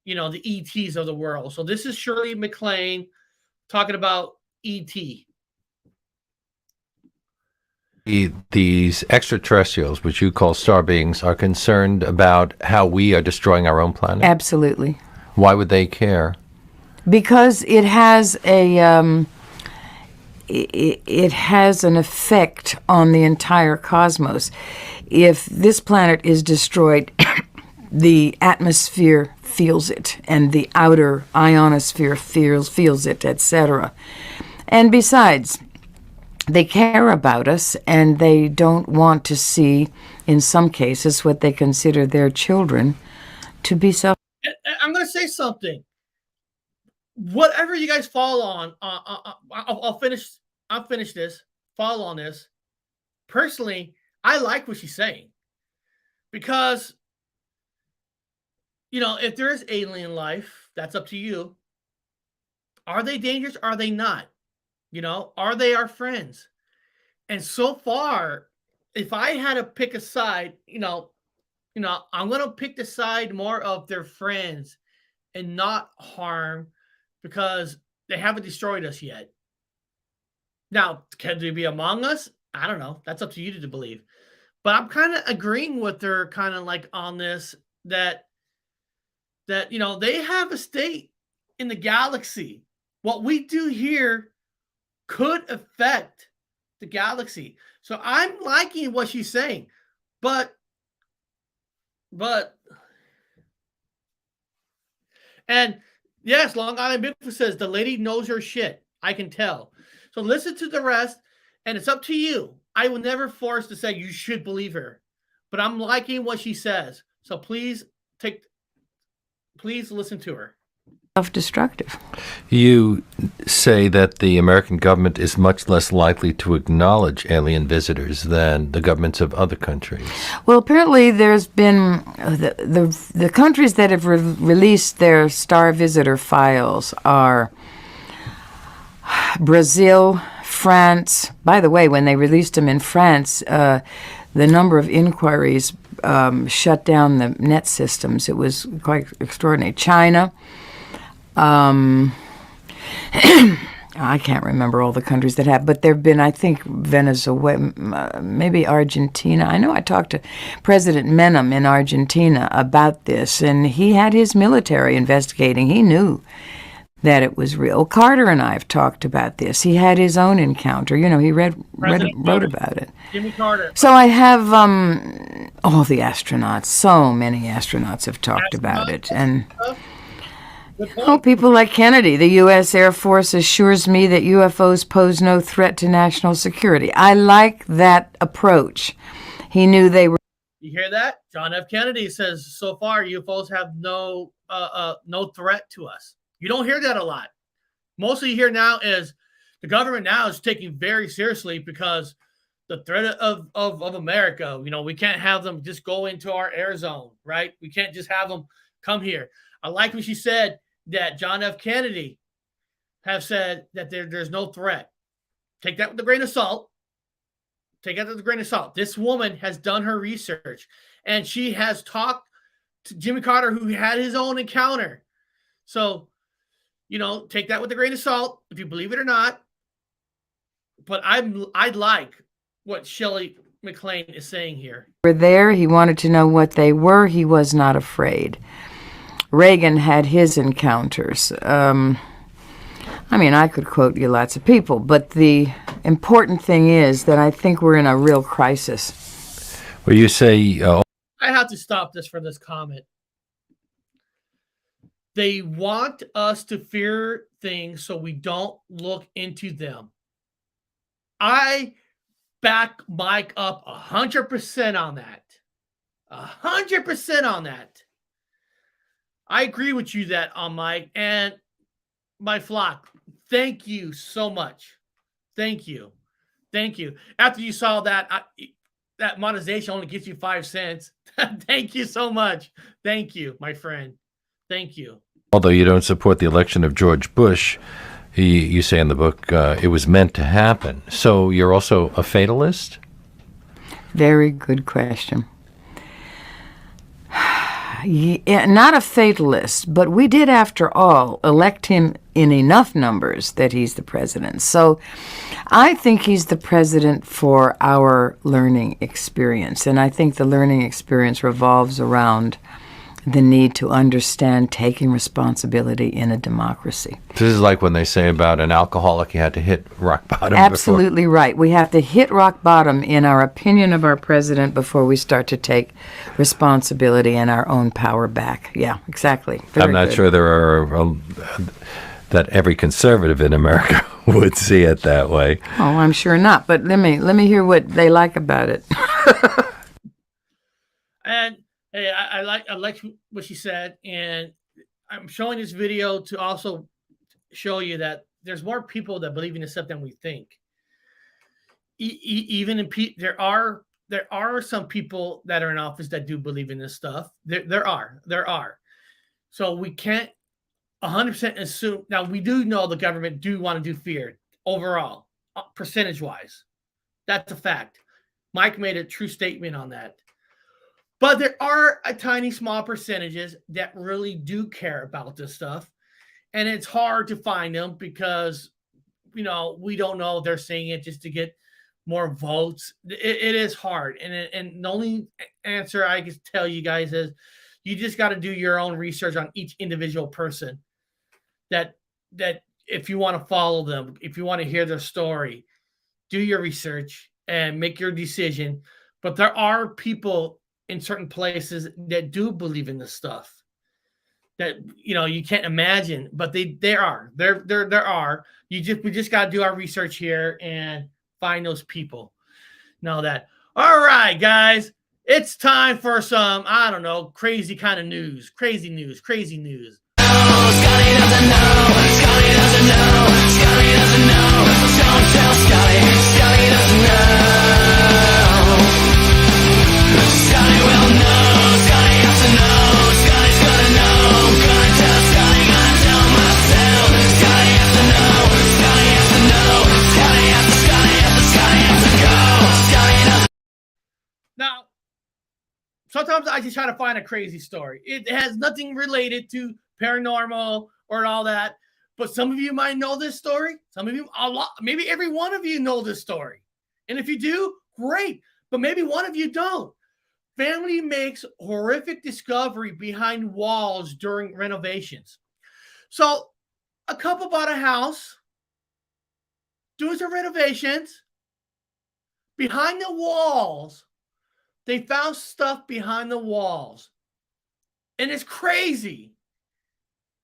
the ETs of the world. So this is Shirley MacLaine talking about ET. These extraterrestrials, which you call star beings, are concerned about how we are destroying our own planet? Absolutely. Why would they care? Because it has it has an effect on the entire cosmos. If this planet is destroyed, the atmosphere feels it, and the outer ionosphere feels it, etc. And besides, they care about us, and they don't want to see, in some cases, what they consider their children to be self. I'm going to say something. Whatever you guys fall on, I'll finish this. Follow on this. Personally, I like what she's saying, because if there is alien life, that's up to you. Are they dangerous? Are they not? Are they our friends? And so far, if I had to pick a side, I'm going to pick the side more of their friends and not harm, because they haven't destroyed us yet. Now, can they be among us? I don't know. That's up to you to believe. But I'm kind of agreeing with her kind of like on this, that they have a state in the galaxy. What we do here could affect the galaxy. So I'm liking what she's saying. But and yes, Long Island Bigfoot says the lady knows her shit. I can tell. So listen to the rest, and it's up to you. I will never force to say you should believe her, but I'm liking what she says. So please listen to her. Self-destructive. You say that the American government is much less likely to acknowledge alien visitors than the governments of other countries. Well, apparently there's been the countries that have released their star visitor files are Brazil, France. By the way, when they released them in France, the number of inquiries shut down the net systems. It was quite extraordinary. China. I can't remember all the countries that have, but there have been, I think, Venezuela, maybe Argentina. I know I talked to President Menem in Argentina about this, and he had his military investigating. He knew that it was real. Carter and I have talked about this. He had his own encounter. He wrote about it. Jimmy Carter. So I have all the astronauts. So many astronauts have talked about it, and people like Kennedy. The U.S. Air Force assures me that UFOs pose no threat to national security. I like that approach. He knew they were. You hear that? John F. Kennedy says so far UFOs have no threat to us. You don't hear that a lot. Mostly you hear now is the government now is taking very seriously, because the threat of America, we can't have them just go into our air zone, right? We can't just have them come here. I like when she said that John F. Kennedy have said that there's no threat. Take that with a grain of salt. Take that with a grain of salt. This woman has done her research, and she has talked to Jimmy Carter, who had his own encounter. So, take that with a grain of salt, if you believe it or not. But I'd like what Shirley MacLaine is saying here. Were there. He wanted to know what they were. He was not afraid. Reagan had his encounters. I could quote you lots of people, but the important thing is that I think we're in a real crisis. Well, you say... I have to stop this for this comment. They want us to fear things so we don't look into them. I back Mike up 100% on that. 100% on that. I agree with you that on Mike and my flock. Thank you so much. Thank you. Thank you. After you saw that, that monetization only gets you 5 cents. Thank you so much. Thank you, my friend. Thank you. Although you don't support the election of George Bush, you say in the book it was meant to happen. So you're also a fatalist? Very good question. Yeah, not a fatalist, but we did, after all, elect him in enough numbers that he's the president. So I think he's the president for our learning experience, and I think the learning experience revolves around the need to understand taking responsibility in a democracy. This is like when they say about an alcoholic, you had to hit rock bottom. Absolutely right. We have to hit rock bottom in our opinion of our president before we start to take responsibility and our own power back. Yeah, exactly. I'm not sure there are that every conservative in America would see it that way. Oh, I'm sure not. But let me hear what they like about it. And hey, I like what she said, and I'm showing this video to also show you that there's more people that believe in this stuff than we think. Even in there are some people that are in office that do believe in this stuff. There are. So we can't 100% assume. Now we do know the government do want to do fear overall, percentage wise. That's a fact. Mike made a true statement on that. But there are a tiny, small percentages that really do care about this stuff. And it's hard to find them because, we don't know if they're saying it just to get more votes. It is hard. And the only answer I can tell you guys is you just got to do your own research on each individual person that if you want to follow them, if you want to hear their story, do your research and make your decision. But there are people in certain places that do believe in this stuff that you can't imagine, but there are. We just got to do our research here and find those people. Know that. All right, guys, it's time for some crazy kind of news. Crazy news. Scotty doesn't know. Scotty doesn't know. Don't tell Scotty. Scotty doesn't know. Scotty will know, Scotty has to know, Scotty's gonna know, gonna tell Scotty, gonna tell myself, Scotty has to know, Scotty has to know, Scotty has to go, Scotty doesn't. Now, sometimes I just try to find a crazy story. It has nothing related to paranormal or all that, but some of you might know this story. Some of you, maybe every one of you know this story. And if you do, great, but maybe one of you don't. Family makes horrific discovery behind walls during renovations. So a couple bought a house, doing some renovations. Behind the walls, they found stuff behind the walls. And it's crazy.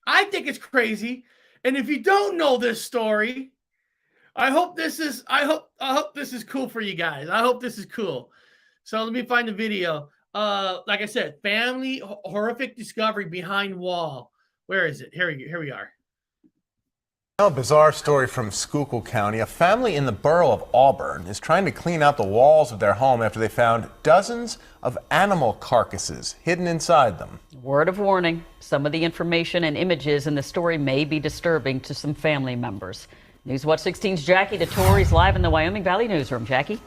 I think it's crazy. And if you don't know this story, I hope this is cool for you guys. I hope this is cool. So let me find the video. Like I said, family horrific discovery behind wall. Where is it? Here we are. Now, a bizarre story from Schuylkill County. A family in the borough of Auburn is trying to clean out the walls of their home after they found dozens of animal carcasses hidden inside them. Word of warning, some of the information and images in the story may be disturbing to some family members. News Watch 16's Jackie DeTore live in the Wyoming Valley newsroom. Jackie?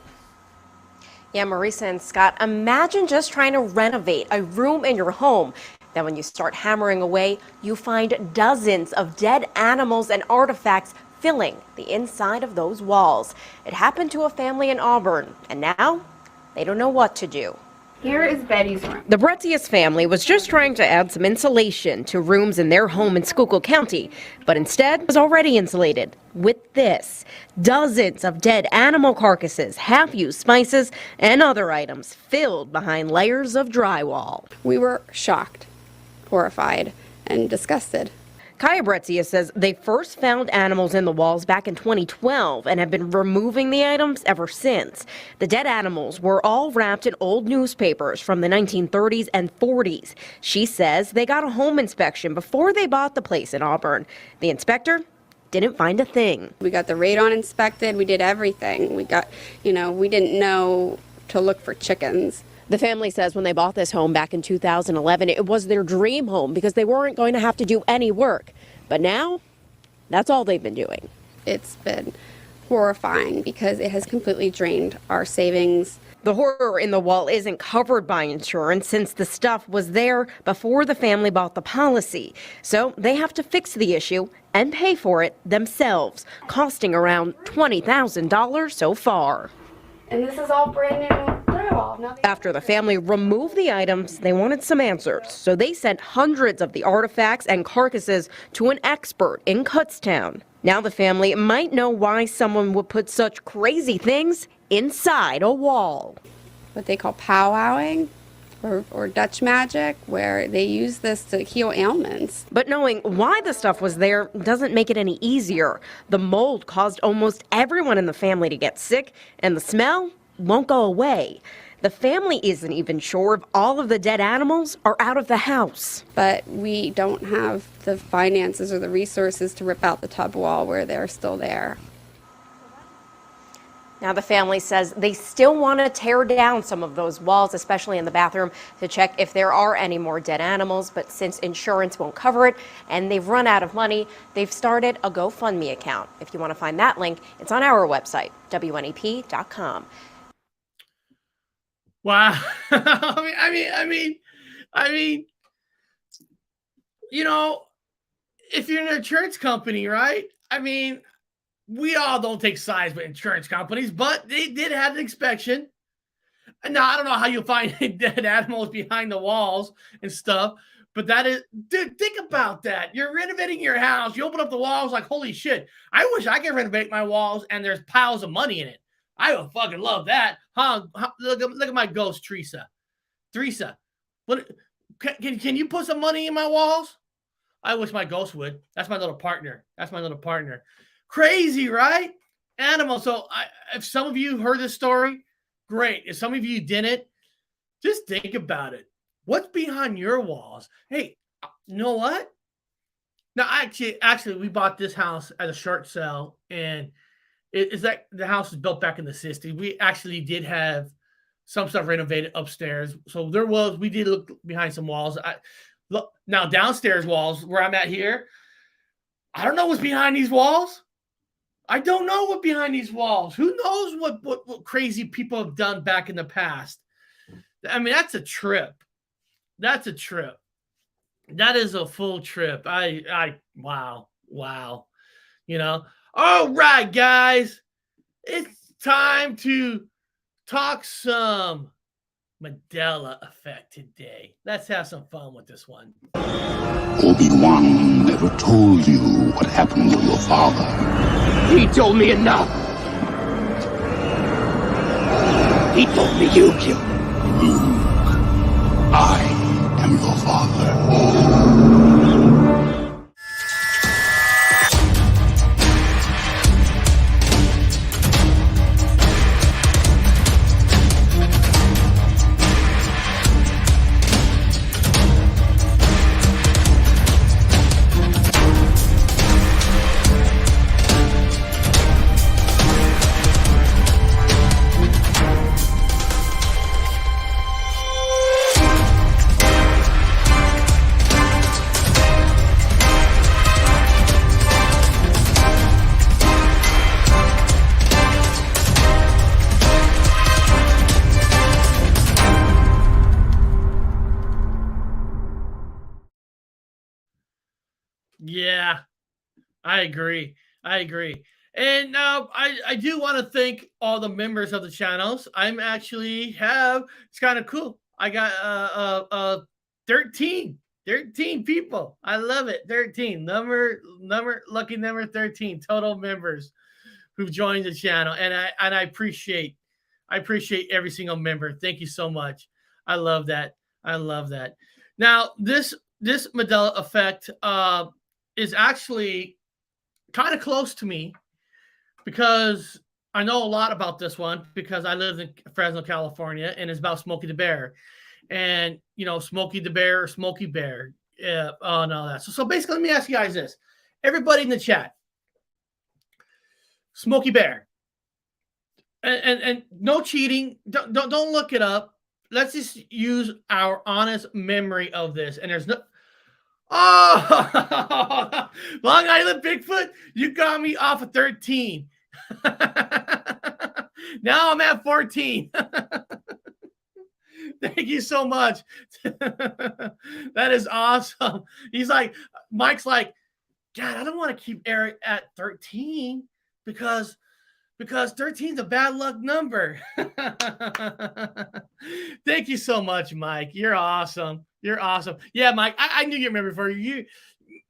Yeah, Marisa and Scott, imagine just trying to renovate a room in your home. Then when you start hammering away, you find dozens of dead animals and artifacts filling the inside of those walls. It happened to a family in Auburn, and now they don't know what to do. Here is Betty's room. The Bretzius family was just trying to add some insulation to rooms in their home in Schuylkill County, but instead was already insulated with this. Dozens of dead animal carcasses, half-used spices, and other items filled behind layers of drywall. We were shocked, horrified, and disgusted. Kaya Bretzius says they first found animals in the walls back in 2012 and have been removing the items ever since. The dead animals were all wrapped in old newspapers from the 1930s and 40s. She says they got a home inspection before they bought the place in Auburn. The inspector didn't find a thing. We got the radon inspected. We did everything. We got, we didn't know to look for chickens. The family says when they bought this home back in 2011, it was their dream home because they weren't going to have to do any work. But now, that's all they've been doing. It's been horrifying because it has completely drained our savings. The horror in the wall isn't covered by insurance since the stuff was there before the family bought the policy. So they have to fix the issue and pay for it themselves, costing around $20,000 so far. And this is all brand new drywall. After the family removed the items, they wanted some answers. So they sent hundreds of the artifacts and carcasses to an expert in Kutztown. Now the family might know why someone would put such crazy things inside a wall. What they call powwowing or Dutch magic, where they use this to heal ailments. But knowing why the stuff was there doesn't make it any easier. The mold caused almost everyone in the family to get sick, and the smell won't go away. The family isn't even sure if all of the dead animals are out of the house. But we don't have the finances or the resources to rip out the tub wall where they're still there. Now the family says they still want to tear down some of those walls, especially in the bathroom, to check if there are any more dead animals. But since insurance won't cover it and they've run out of money, they've started a GoFundMe account. If you want to find that link, it's on our website, WNEP.com. Wow. I mean, you know, if you're an insurance company, right? I mean, we all don't take sides with insurance companies, but they did have an inspection. And now I don't know how you find dead animals behind the walls and stuff, but that is, dude, think about that. You're renovating your house. You open up the walls like, holy shit. I wish I could renovate my walls and there's piles of money in it. I would fucking love that. Huh? Look at my ghost, Teresa. What? Can you put some money in my walls? I wish my ghost would. That's my little partner. Crazy, right? Animal. So if some of you heard this story, great. If some of you didn't, just think about it. What's behind your walls? Hey, you know what? Now, actually, we bought this house at a short sale, and it's like the house was built back in the 60s. We actually did have some stuff renovated upstairs. So we did look behind some walls. Look now, downstairs walls where I'm at here, I don't know what's behind these walls. I don't know what behind these walls. Who knows what crazy people have done back in the past? I mean, that's a trip. That is a full trip. Wow. You know. All right, guys. It's time to talk some Mandela Effect today. Let's have some fun with this one. Obi-Wan never told you what happened to your father. He told me enough. He told me you killed him. Luke, I am your father. Yeah, I agree. And I do want to thank all the members of the channels. It's kind of cool. I got 13 people. I love it. 13 lucky number 13 total members who've joined the channel, and I appreciate every single member. Thank you so much. I love that. Now this Mandela Effect is actually kind of close to me because I know a lot about this one because I live in Fresno, California, and it's about Smokey the Bear. And, you know, Smokey the Bear or Smokey Bear and all that. So basically, let me ask you guys this. Everybody in the chat, Smokey Bear. And no cheating. Don't look it up. let's just use our honest memory of this. And there's no. Oh, Long Island Bigfoot, you got me off of 13. Now I'm at 14. Thank you so much. That is awesome. He's like, Mike's like, God, I don't want to keep Eric at 13 because 13 is a bad luck number. Thank you so much, Mike. You're awesome. You're awesome. Yeah, Mike, I knew you remember for you.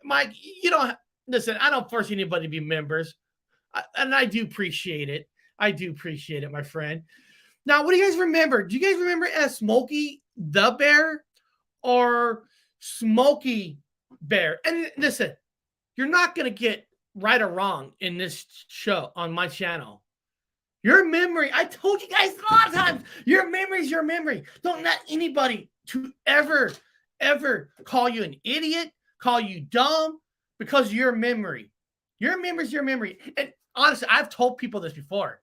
Mike, you don't listen, I don't force anybody to be members. And I do appreciate it. I do appreciate it, my friend. Now, what do you guys remember? Do you guys remember as Smokey the Bear or Smokey Bear? And listen, you're not going to get right or wrong in this show on my channel. Your memory, I told you guys a lot of times, your memory is your memory. Don't let anybody to ever call you an idiot, call you dumb because your memory. Your memory is your memory. And honestly, I've told people this before.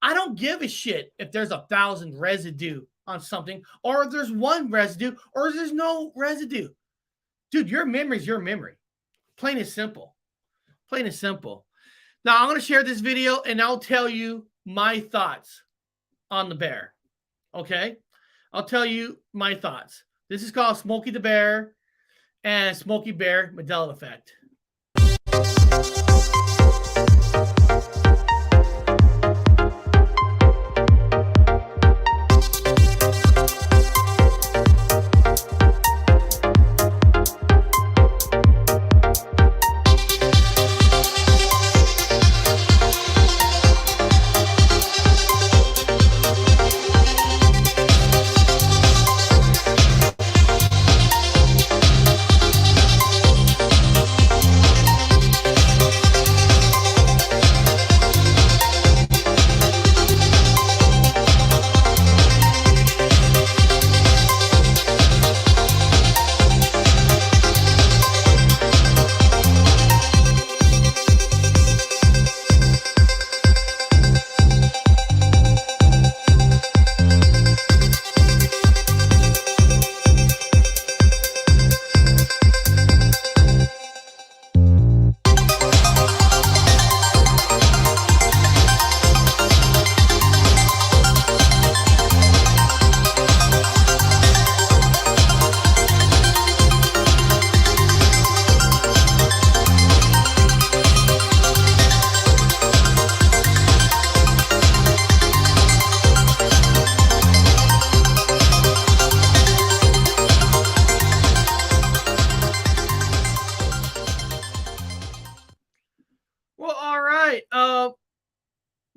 I don't give a shit if there's 1,000 residue on something, or if there's one residue, or if there's no residue. Dude, your memory is your memory. Plain and simple. Plain and simple. Now, I'm going to share this video, and I'll tell you my thoughts on the bear. Okay? I'll tell you my thoughts. This is called Smokey the Bear and Smokey Bear Mandela Effect.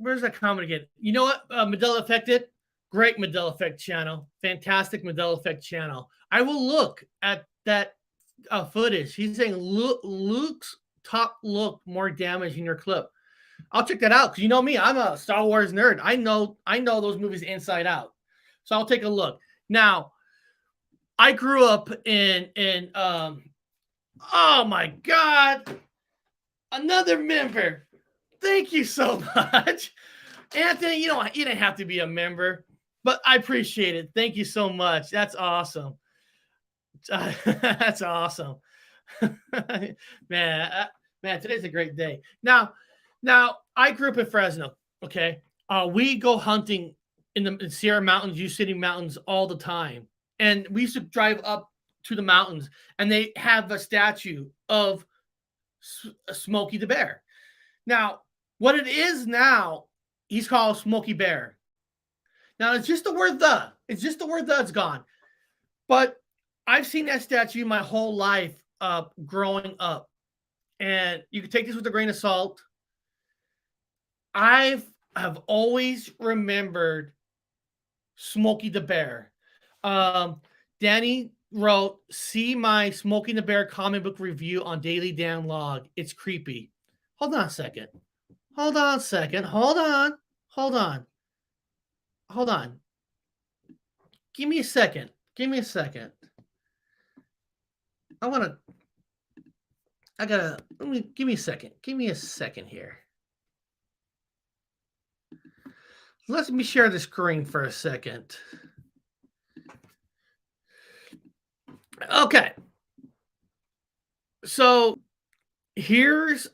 Where's that comment again? You know what? Mandela Effect did? Great Mandela Effect channel. Fantastic Mandela Effect channel. I will look at that footage. He's saying Luke's top look more damage in your clip. I'll check that out because you know me. I'm a Star Wars nerd. I know those movies inside out. So I'll take a look. Now, I grew up in oh my God, another member. Thank you so much. Anthony, you didn't have to be a member, but I appreciate it. Thank you so much. That's awesome. That's awesome. Man, today's a great day. Now, I grew up in Fresno, okay? We go hunting in the Sierra Mountains, Yosemite Mountains all the time. And we used to drive up to the mountains, and they have a statue of Smokey the Bear. Now, what it is now, he's called Smokey Bear. Now, it's just the word the. It's just the word the. It's gone. But I've seen that statue my whole life growing up. And you can take this with a grain of salt. I have always remembered Smokey the Bear. Danny wrote, see my Smokey the Bear comic book review on Daily Downlog. It's creepy. Hold on a second. Hold on. Give me a second. Give me a second here. Let me share the screen for a second. Okay. So here's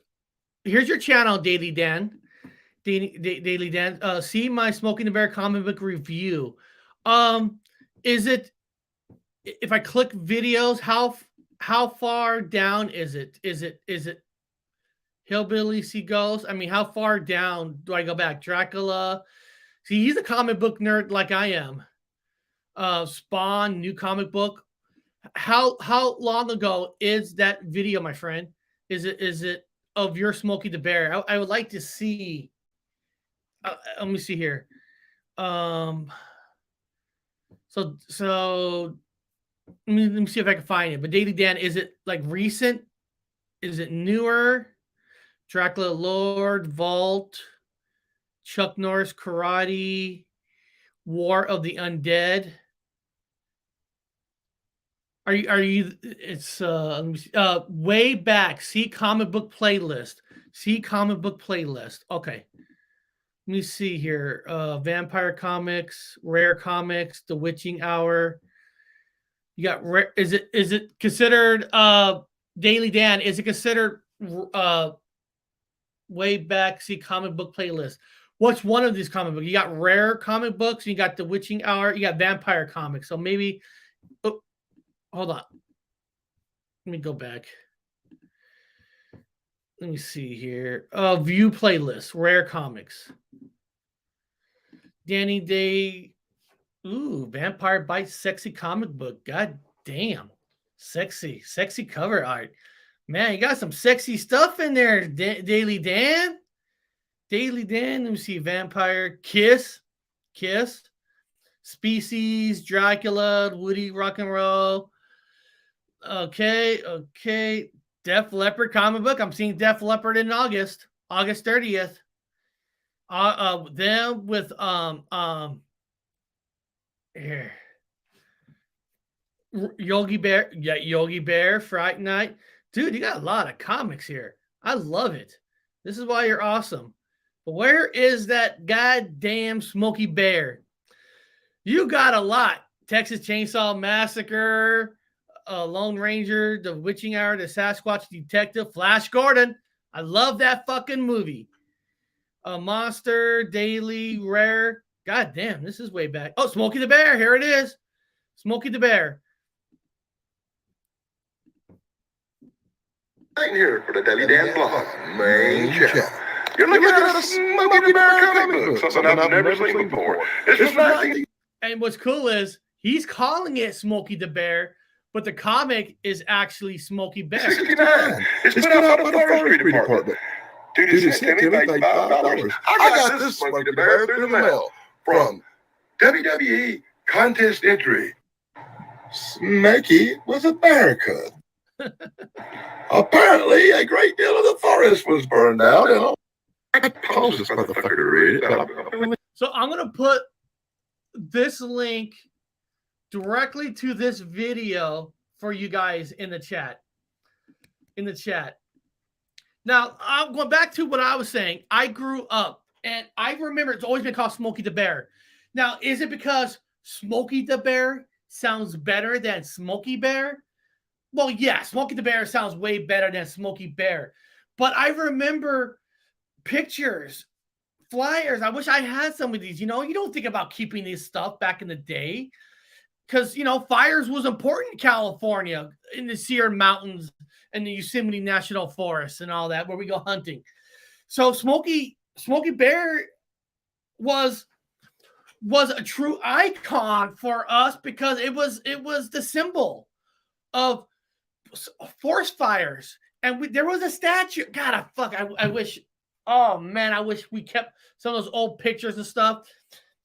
your channel, Daily Dan. Daily Dan. See my Smoking the Bear comic book review. Is it, if I click videos, how far down is it? Is it Hillbilly See Ghosts? I mean, how far down do I go back? Dracula. See, he's a comic book nerd like I am. Spawn, new comic book. How long ago is that video, my friend? Is it of your Smokey the Bear? I would like to see. Let me see here. So let me see if I can find it. But Daily Dan, is it like recent? Is it newer? Dracula Lord, Vault, Chuck Norris Karate, War of the Undead. Are you it's let me see, way back, see comic book playlist. See comic book playlist. Okay. Let me see here. Vampire comics, rare comics, The Witching Hour. You got is it considered Daily Dan, is it considered way back, see comic book playlist? What's one of these comic books? You got rare comic books, you got The Witching Hour, you got vampire comics. So maybe hold on. Let me go back. Let me see here. View playlist, rare comics. Danny Day. Ooh, Vampire Bites sexy comic book. God damn. Sexy cover art. Man, you got some sexy stuff in there, Daily Dan. Daily Dan. Let me see. Vampire. Kiss. Species. Dracula. Woody Rock and Roll. Okay. Def Leppard comic book. I'm seeing Def Leppard in August 30th. Them with here. Yogi Bear. Yeah, Yogi Bear, Fright Night. Dude, you got a lot of comics here. I love it. This is why you're awesome. But where is that goddamn Smokey Bear? You got a lot. Texas Chainsaw Massacre, Lone Ranger, The Witching Hour, The Sasquatch Detective, Flash Gordon. I love that fucking movie. Monster, Daily, Rare. God damn, this is way back. Oh, Smokey the Bear. Here it is. Smokey the Bear. I'm here for the Daily Dan blog, main channel. You're looking at a Smokey the Bear comic book, something I've never seen before. It's from 19... And what's cool is he's calling it Smokey the Bear, but the comic is actually Smokey Bear. 69. It's put out by the Forestry Department. Dude, it sent me like $5. I got this Smokey the Bear through the mail from WWE contest entry. Smokey was a bear cub. Apparently, a great deal of the forest was burned out, and I caused this motherfucker to read it. So I'm gonna put this link directly to this video for you guys in the chat. Now, I'm going back to what I was saying. I grew up, and I remember it's always been called Smokey the Bear. Now, is it because Smokey the Bear sounds better than Smokey Bear? Well, yeah, Smokey the Bear sounds way better than Smokey Bear. But I remember pictures, flyers. I wish I had some of these. You know, you don't think about keeping this stuff back in the day because, you know, fires was important in California, in the Sierra Mountains and the Yosemite National Forest and all that, where we go hunting. So Smokey Bear was a true icon for us because it was the symbol of forest fires. And there was a statue. God, I wish. Oh man, I wish we kept some of those old pictures and stuff.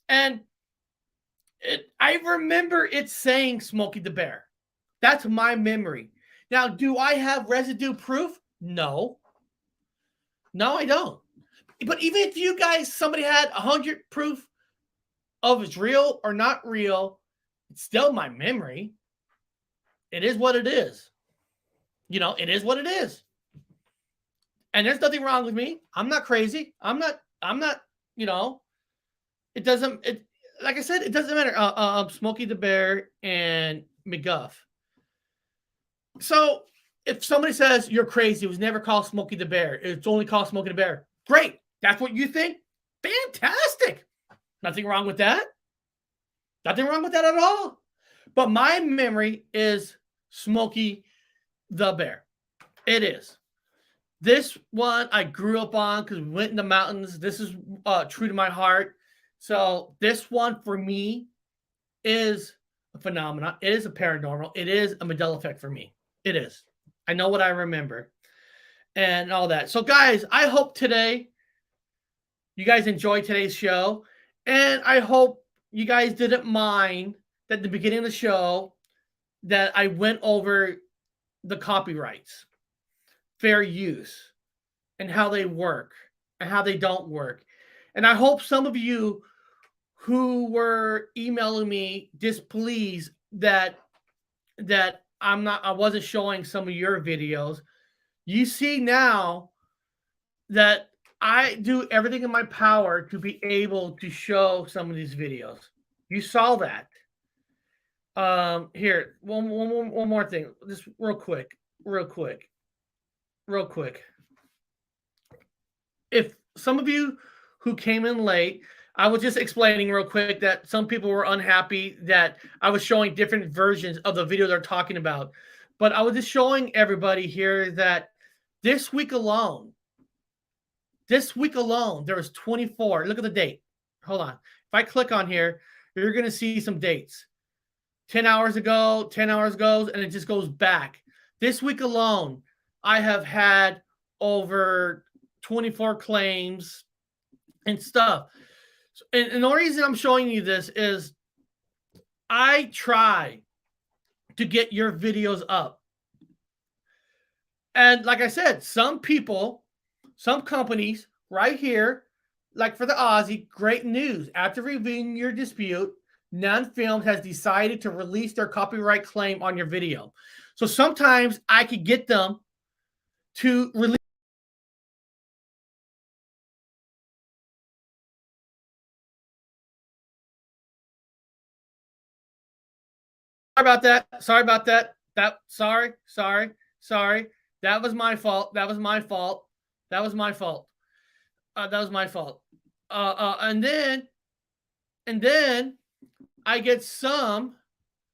And I remember it saying Smokey the Bear. That's my memory. Now, do I have residue proof? No, I don't. But even if somebody had 100 proof of it's real or not real, it's still my memory. It is what it is. You know, it is what it is. And there's nothing wrong with me. I'm not crazy. I'm not, you know, like I said, it doesn't matter. Smokey the Bear and McGuff. So if somebody says you're crazy, it was never called Smokey the Bear, it's only called Smokey the Bear. Great. That's what you think? Fantastic. Nothing wrong with that. Nothing wrong with that at all. But my memory is Smokey the Bear. It is. This one I grew up on because we went in the mountains. This is true to my heart. So this one for me is a phenomenon. It is a paranormal. It is a Mandela Effect for me. It is. I know what I remember and all that. So guys, I hope today you guys enjoyed today's show. And I hope you guys didn't mind that at the beginning of the show that I went over the copyrights, fair use, and how they work and how they don't work. And I hope some of you who were emailing me displeased that I wasn't showing some of your videos. You see now that I do everything in my power to be able to show some of these videos. You saw that. Here, one more thing, just real quick. If some of you who came in late, I was just explaining real quick that some people were unhappy that I was showing different versions of the video they're talking about. But I was just showing everybody here that this week alone, there was 24. Look at the date. Hold on. If I click on here, you're going to see some dates. 10 hours ago, and it just goes back. This week alone, I have had over 24 claims and stuff. And the reason I'm showing you this is I try to get your videos up. And like I said, some people, some companies right here, like for the Aussie, great news. After reviewing your dispute, None Films has decided to release their copyright claim on your video. So sometimes I could get them to release. Sorry about that. Sorry. That was my fault. And then I get some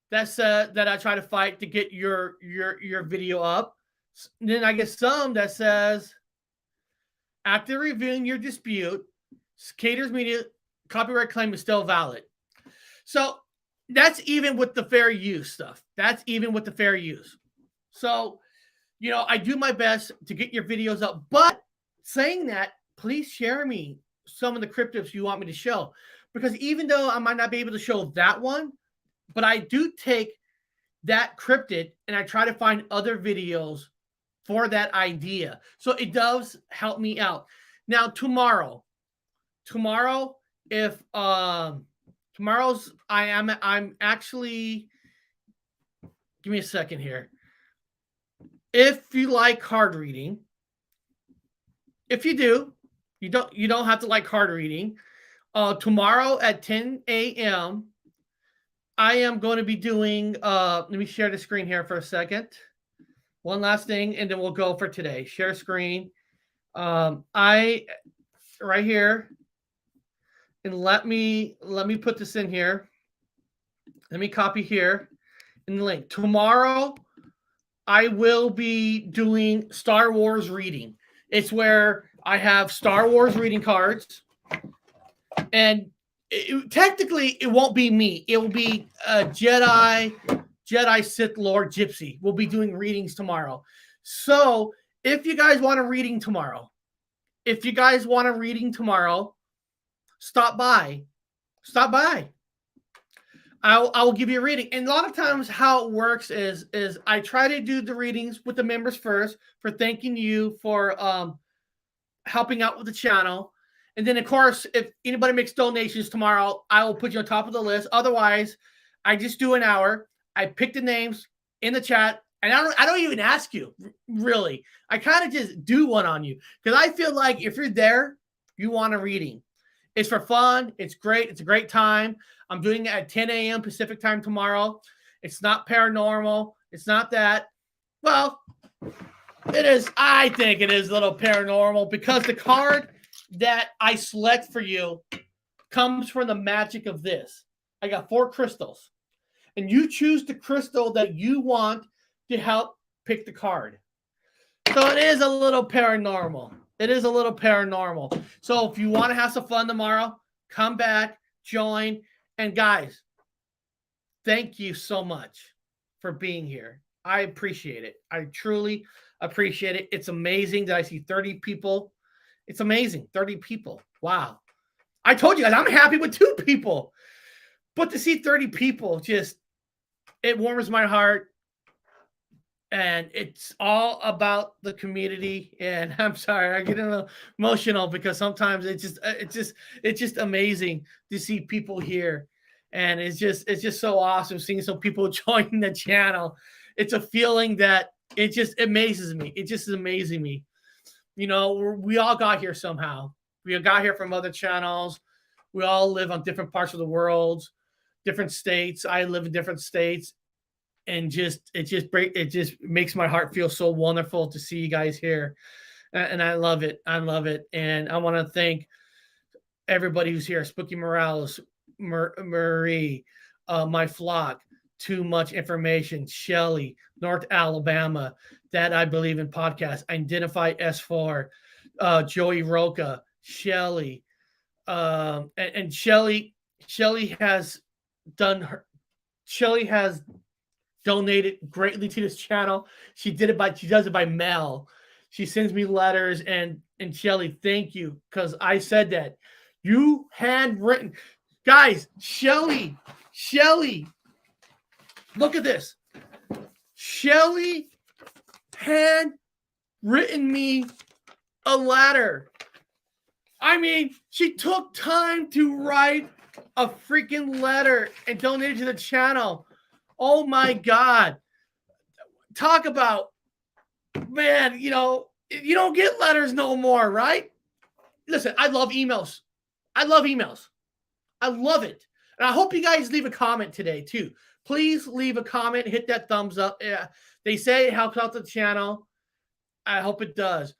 that said that I try to fight to get your video up. And then I get some that says, after reviewing your dispute, Cater's Media copyright claim is still valid. So that's even with the fair use stuff. So, I do my best to get your videos up. But saying that, please share me some of the cryptids you want me to show. Because even though I might not be able to show that one, but I do take that cryptid and I try to find other videos for that idea. So it does help me out. Now, tomorrow, if I'm actually, give me a second here. If you like card reading, if you do, you don't have to like card reading. Tomorrow at 10 a.m., I am going to be doing, let me share the screen here for a second. One last thing, and then we'll go for today. Share screen. Right here, and let me put this in here. Let me copy here in the link. Tomorrow, I will be doing Star Wars reading. It's where I have Star Wars reading cards, and technically it won't be me. It will be a Jedi Sith Lord Gypsy. We'll be doing readings tomorrow. So if you guys want a reading tomorrow, stop by. I will give you a reading. And a lot of times how it works is I try to do the readings with the members first for thanking you for helping out with the channel. And then, of course, if anybody makes donations tomorrow, I will put you on top of the list. Otherwise, I just do an hour. I pick the names in the chat, and I don't even ask you, really. I kind of just do one on you because I feel like if you're there, you want a reading. It's for fun. It's great. It's a great time. I'm doing it at 10 a.m. Pacific time tomorrow. It's not paranormal. It's not that. Well, it is. I think it is a little paranormal because the card that I select for you comes from the magic of this. I got 4 crystals, and you choose the crystal that you want to help pick the card. So it is a little paranormal. It is a little paranormal. So if you want to have some fun tomorrow, come back, join, and guys, thank you so much for being here. I appreciate it. I truly appreciate it. It's amazing that I see 30 people. It's amazing. 30 people. Wow. I told you guys, I'm happy with 2 people. But to see 30 people, just, it warms my heart. And it's all about the community. And I'm sorry, I get a little emotional because sometimes it's just amazing to see people here. And it's just so awesome seeing some people join the channel. It's a feeling that it amazes me. It just is amazing me. You know, we all got here somehow. We got here from other channels. We all live on different parts of the world, different states. I live in different states. And it just makes my heart feel so wonderful to see you guys here. And I love it. I love it. And I want to thank everybody who's here. Spooky Morales, Marie, my flock, Too Much Information, Shirley, North Alabama, That I Believe in Podcast, Identify S4, Joey Roca, Shirley, and Shirley has donated greatly to this channel. She does it by mail. She sends me letters, and Shirley, thank you, because I said that. You handwritten. Guys, Shirley, look at this. Shirley handwritten me a letter. I mean, she took time to write a freaking letter and donate it to the channel. Oh my God. Talk about, man, you know, you don't get letters no more, right? Listen, I love emails. I love emails. I love it. And I hope you guys leave a comment today too. Please leave a comment, hit that thumbs up. Yeah, they say it helps out the channel. I hope it does.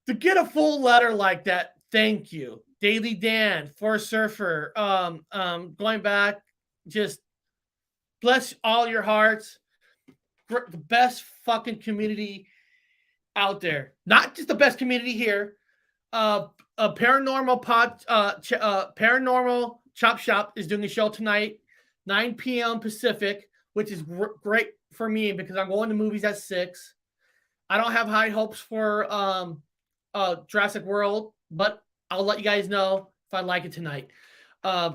To get a full letter like that, thank you. Daily Dan, Forest Surfer, going back, just bless all your hearts. The best fucking community out there. Not just the best community here. Paranormal Chop Shop is doing a show tonight, 9 p.m. Pacific, which is great for me because I'm going to movies at 6. I don't have high hopes for Jurassic World, but I'll let you guys know if I like it tonight.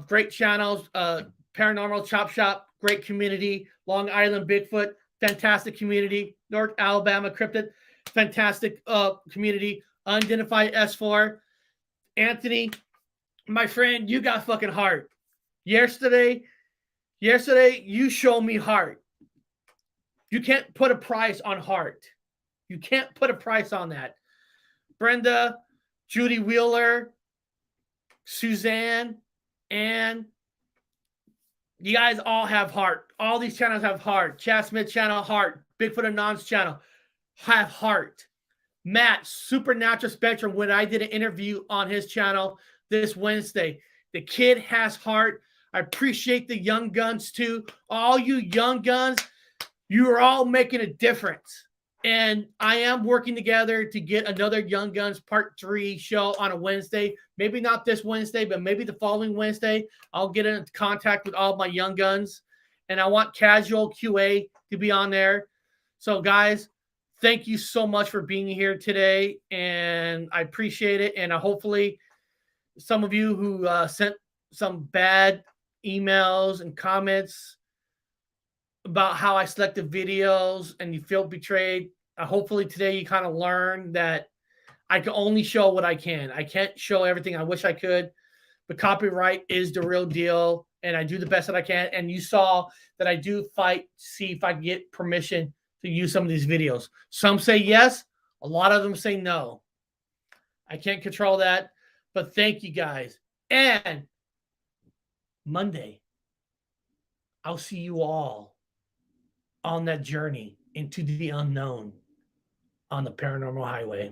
Great channels, Paranormal Chop Shop, great community. Long Island Bigfoot, fantastic community. North Alabama Cryptid, fantastic community. Unidentified S4. Anthony, my friend, you got fucking heart. Yesterday, you showed me heart. You can't put a price on heart. You can't put a price on that. Brenda, Judy Wheeler, Suzanne, and you guys all have heart. All these channels have heart. Chad Smith channel, heart. Bigfoot Anon's channel have heart. Matt, Supernatural Spectrum, when I did an interview on his channel this Wednesday, the kid has heart. I appreciate the young guns too. All you young guns, you are all making a difference. And I am working together to get another Young Guns Part 3 show on a Wednesday. Maybe not this Wednesday, but maybe the following Wednesday. I'll get in contact with all my Young Guns. And I want Casual QA to be on there. So, guys, thank you so much for being here today. And I appreciate it. And hopefully some of you who sent some bad emails and comments about how I selected videos and you feel betrayed, hopefully today you kind of learn that I can only show what I can. I can't show everything. I wish I could, but copyright is the real deal, and I do the best that I can. And you saw that I do fight to see if I can get permission to use some of these videos. Some say yes. A lot of them say no. I can't control that, but thank you guys. And Monday, I'll see you all on that journey into the unknown on the Paranormal Highway.